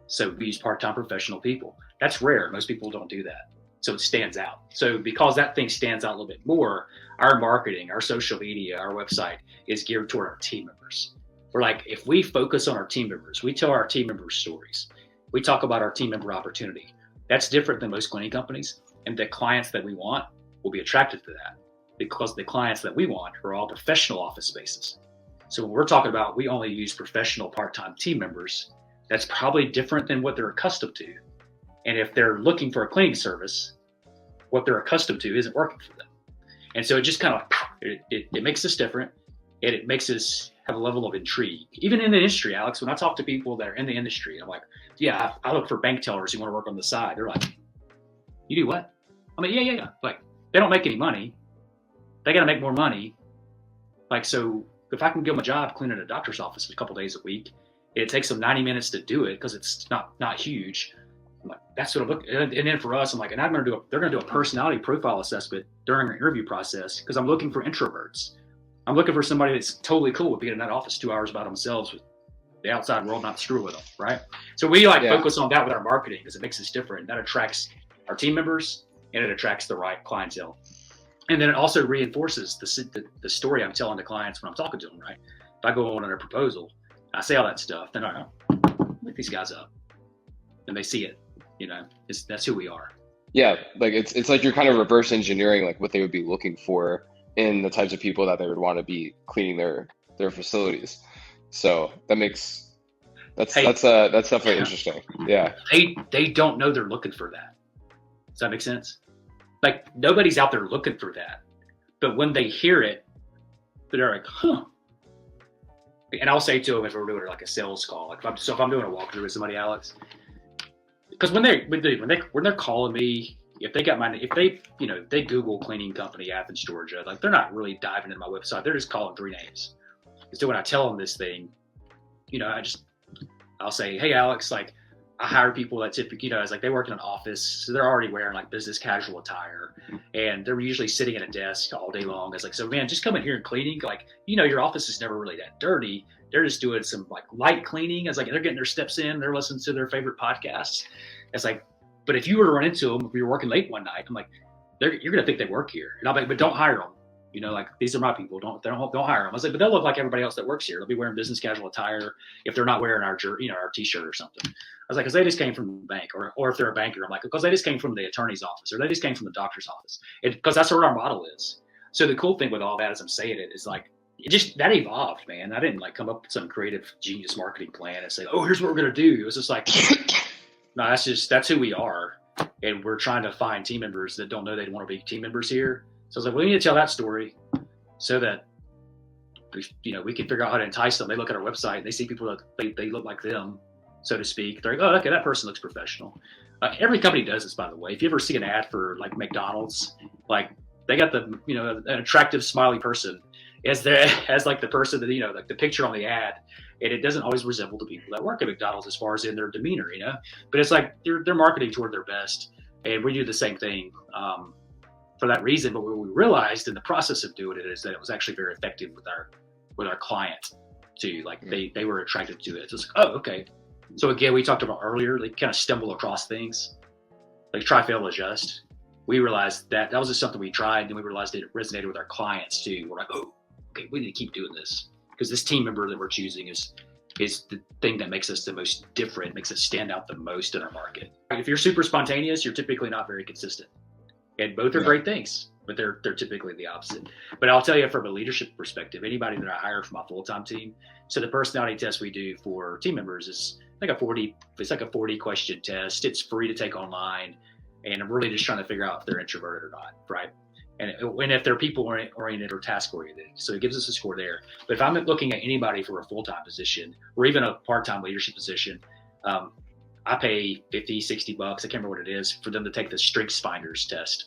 B: So we use part-time professional people. That's rare. Most people don't do that. So it stands out. So because that thing stands out a little bit more, our marketing, our social media, our website is geared toward our team members. We're like, if we focus on our team members, we tell our team members stories, we talk about our team member opportunity. That's different than most cleaning companies. And the clients that we want will be attracted to that because the clients that we want are all professional office spaces. So when we're talking about we only use professional part-time team members, that's probably different than what they're accustomed to. And if they're looking for a cleaning service, what they're accustomed to isn't working for them. And so it just kind of, it makes us different, and it makes us have a level of intrigue. Even in the industry, Alex, when I talk to people that are in the industry, I'm like, yeah, I look for bank tellers who want to work on the side. They're like, you do what? I mean, yeah. Like, they don't make any money. They got to make more money. Like, so if I can give them a job cleaning a doctor's office a couple days a week, it takes them 90 minutes to do it because it's not huge. I'm like, that's what I'm looking. And then for us, I'm like, and they're going to do a personality profile assessment during our interview process because I'm looking for introverts. I'm looking for somebody that's totally cool with being in that office 2 hours by themselves with the outside world not screw with them, right? So we focus on that with our marketing because it makes us different. That attracts our team members and it attracts the right clientele. And then it also reinforces the story I'm telling the clients when I'm talking to them, right? If I go on a proposal, I say all that stuff, then I look these guys up and they see it, that's who we are.
A: Yeah. Like it's like you're kind of reverse engineering like what they would be looking for in the types of people that they would want to be cleaning their facilities. So that's definitely interesting. Yeah.
B: They don't know they're looking for that. Does that make sense? Like nobody's out there looking for that, but when they hear it, they're like, huh. And I'll say to them if we're doing like a sales call, like if I'm doing a walkthrough with somebody, Alex, because when they're calling me, if they Google cleaning company Athens, Georgia, like they're not really diving into my website. They're just calling 3 names. And so when I tell them this thing, I'll say, hey, Alex, like I hire people that typically, it's like they work in an office, so they're already wearing like business casual attire, and they're usually sitting at a desk all day long. It's like, so man, just come in here and cleaning. Like, your office is never really that dirty. They're just doing some like light cleaning. It's like they're getting their steps in. They're listening to their favorite podcasts. It's like, but if you were to run into them, if you're working late one night, I'm like, you're gonna think they work here, and I'm like, but don't hire them. Like these are my people. Don't hire them. I was like, but they'll look like everybody else that works here. They'll be wearing business casual attire if they're not wearing our t-shirt or something. I was like, because they just came from the bank, or if they're a banker, I'm like, because they just came from the attorney's office, or they just came from the doctor's office. Because that's what our model is. So the cool thing with all that, as I'm saying it, is like that evolved, man. I didn't like come up with some creative genius marketing plan and say, oh, here's what we're gonna do. It was just like, no, that's who we are, and we're trying to find team members that don't know they want to be team members here. So I was like, well, we need to tell that story so that we can figure out how to entice them. They look at our website and they see people that they look like them, so to speak. They're like, oh, okay, that person looks professional. Every company does this, by the way. If you ever see an ad for like McDonald's, like they got the an attractive smiley person as like the person that like the picture on the ad, and it doesn't always resemble the people that work at McDonald's as far as in their demeanor, But it's like they're marketing toward their best, and we do the same thing. For that reason, but what we realized in the process of doing it is that it was actually very effective with our client too. Like they were attracted to it. So it's like, oh, okay. So again, we talked about earlier, they kind of stumble across things, like try, fail, adjust. We realized that was just something we tried, and we realized it resonated with our clients too. We're like, oh, okay, we need to keep doing this because this team member that we're choosing is the thing that makes us the most different, makes us stand out the most in our market. If you're super spontaneous, you're typically not very consistent. And both are great things, but they're typically the opposite. But I'll tell you from a leadership perspective, anybody that I hire for my full-time team, so the personality test we do for team members is like a 40 question test. It's free to take online, and I'm really just trying to figure out if they're introverted or not, right? And if they're people oriented or task oriented. So it gives us a score there. But if I'm looking at anybody for a full-time position or even a part-time leadership position, I pay $50, $60, I can't remember what it is, for them to take the Strengths Finders test.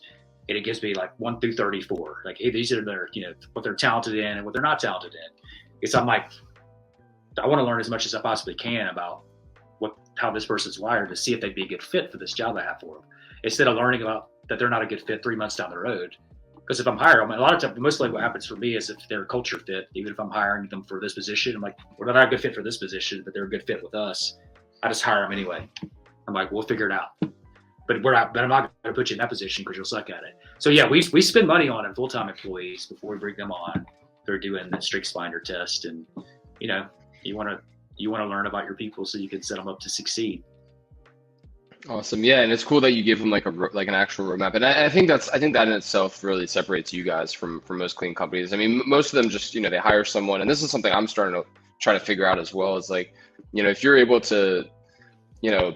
B: And it gives me like 1 through 34. Like, hey, these are their, what they're talented in and what they're not talented in. I'm like, I want to learn as much as I possibly can about how this person's wired to see if they'd be a good fit for this job I have for them. Instead of learning about that they're not a good fit 3 months down the road. Because if I'm hiring them, a lot of times, mostly what happens for me is if they're a culture fit, even if I'm hiring them for this position, I'm like, well, they're not a good fit for this position, but they're a good fit with us. I just hire them anyway. I'm like, we'll figure it out. but I'm not going to put you in that position because you'll suck at it. So yeah, we spend money on full-time employees before we bring them on. They're doing the StrengthsFinder test, and you know, you want to learn about your people so you can set them up to succeed.
A: Awesome. Yeah, and it's cool that you give them like an actual roadmap, and I think that in itself really separates you guys from most clean companies. I mean, most of them just they hire someone, and this is something I'm starting to try to figure out as well. Is like, if you're able to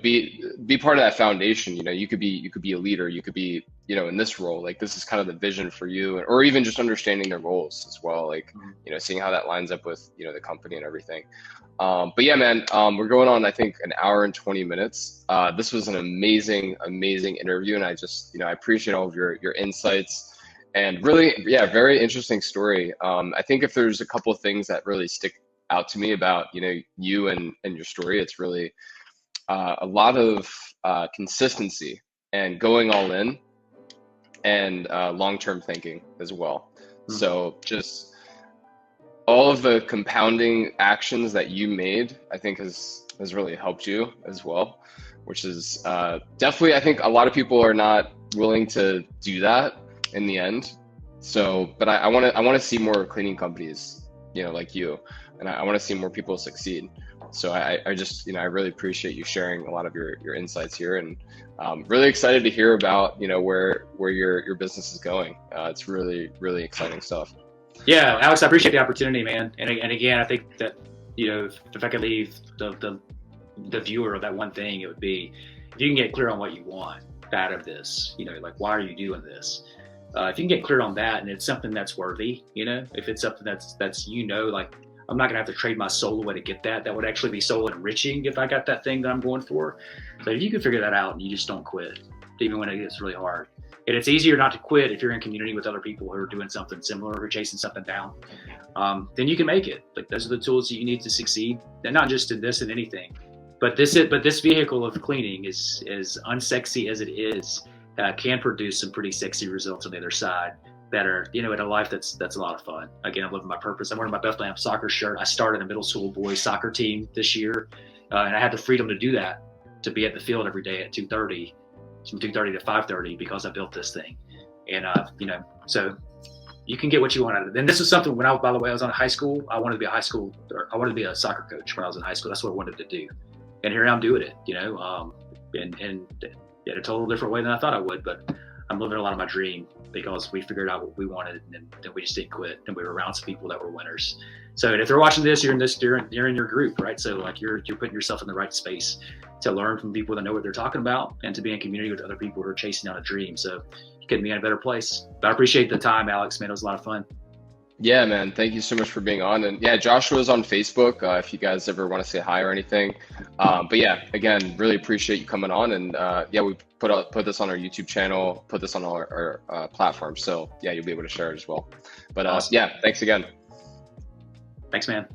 A: be part of that foundation, you could be a leader, you could be in this role, like this is kind of the vision for you, or even just understanding their goals as well, like seeing how that lines up with the company and everything. But yeah, man, we're going on I think an hour and 20 minutes. This was an amazing interview, and I just I appreciate all of your insights, and really, yeah, very interesting story. I think if there's a couple of things that really stick out to me about you and your story, it's really a lot of consistency and going all in, and long-term thinking as well. So just all of the compounding actions that you made, I think has really helped you as well, which is definitely, I think a lot of people are not willing to do that in the end. So, but I want to see more cleaning companies, like you, and I want to see more people succeed. So I just, I really appreciate you sharing a lot of your insights here, and really excited to hear about, where your business is going. It's really, really exciting stuff.
B: Yeah, Alex, I appreciate the opportunity, man. And again, I think that, if I could leave the viewer of that one thing, it would be, if you can get clear on what you want out of this, like, why are you doing this? If you can get clear on that, and it's something that's worthy, if it's something that's like, I'm not gonna have to trade my soul away to get that. That would actually be soul enriching if I got that thing that I'm going for. So if you can figure that out and you just don't quit, even when it gets really hard. And it's easier not to quit if you're in community with other people who are doing something similar or chasing something down. Then you can make it. Like, those are the tools that you need to succeed, and not just in this and anything. But this vehicle of cleaning is as unsexy as it is, can produce some pretty sexy results on the other side that are, in a life that's a lot of fun. Again, I'm living my purpose. I'm wearing my Bethlehem soccer shirt. I started a middle school boys soccer team this year, and I had the freedom to do that, to be at the field every day at 2:30, from 2:30 to 5:30, because I built this thing. And so you can get what you want out of it. And this is something when by the way, I was in high school. I wanted to be a soccer coach when I was in high school. That's what I wanted to do, and here I'm doing it. And in a total different way than I thought I would, but I'm living a lot of my dream because we figured out what we wanted, and then we just didn't quit, and we were around some people that were winners. So, and if they're watching this, you're in your group, right? So like you're putting yourself in the right space to learn from people that know what they're talking about, and to be in community with other people who are chasing down a dream. So you couldn't be in a better place. But I appreciate the time, Alex, man. It was a lot of fun.
A: Yeah, man. Thank you so much for being on. And yeah, Joshua's on Facebook if you guys ever want to say hi or anything. But yeah, again, really appreciate you coming on. And yeah, we put this on our YouTube channel, put this on our platforms. So yeah, you'll be able to share it as well. But
B: Awesome.
A: Yeah, thanks again.
B: Thanks, man.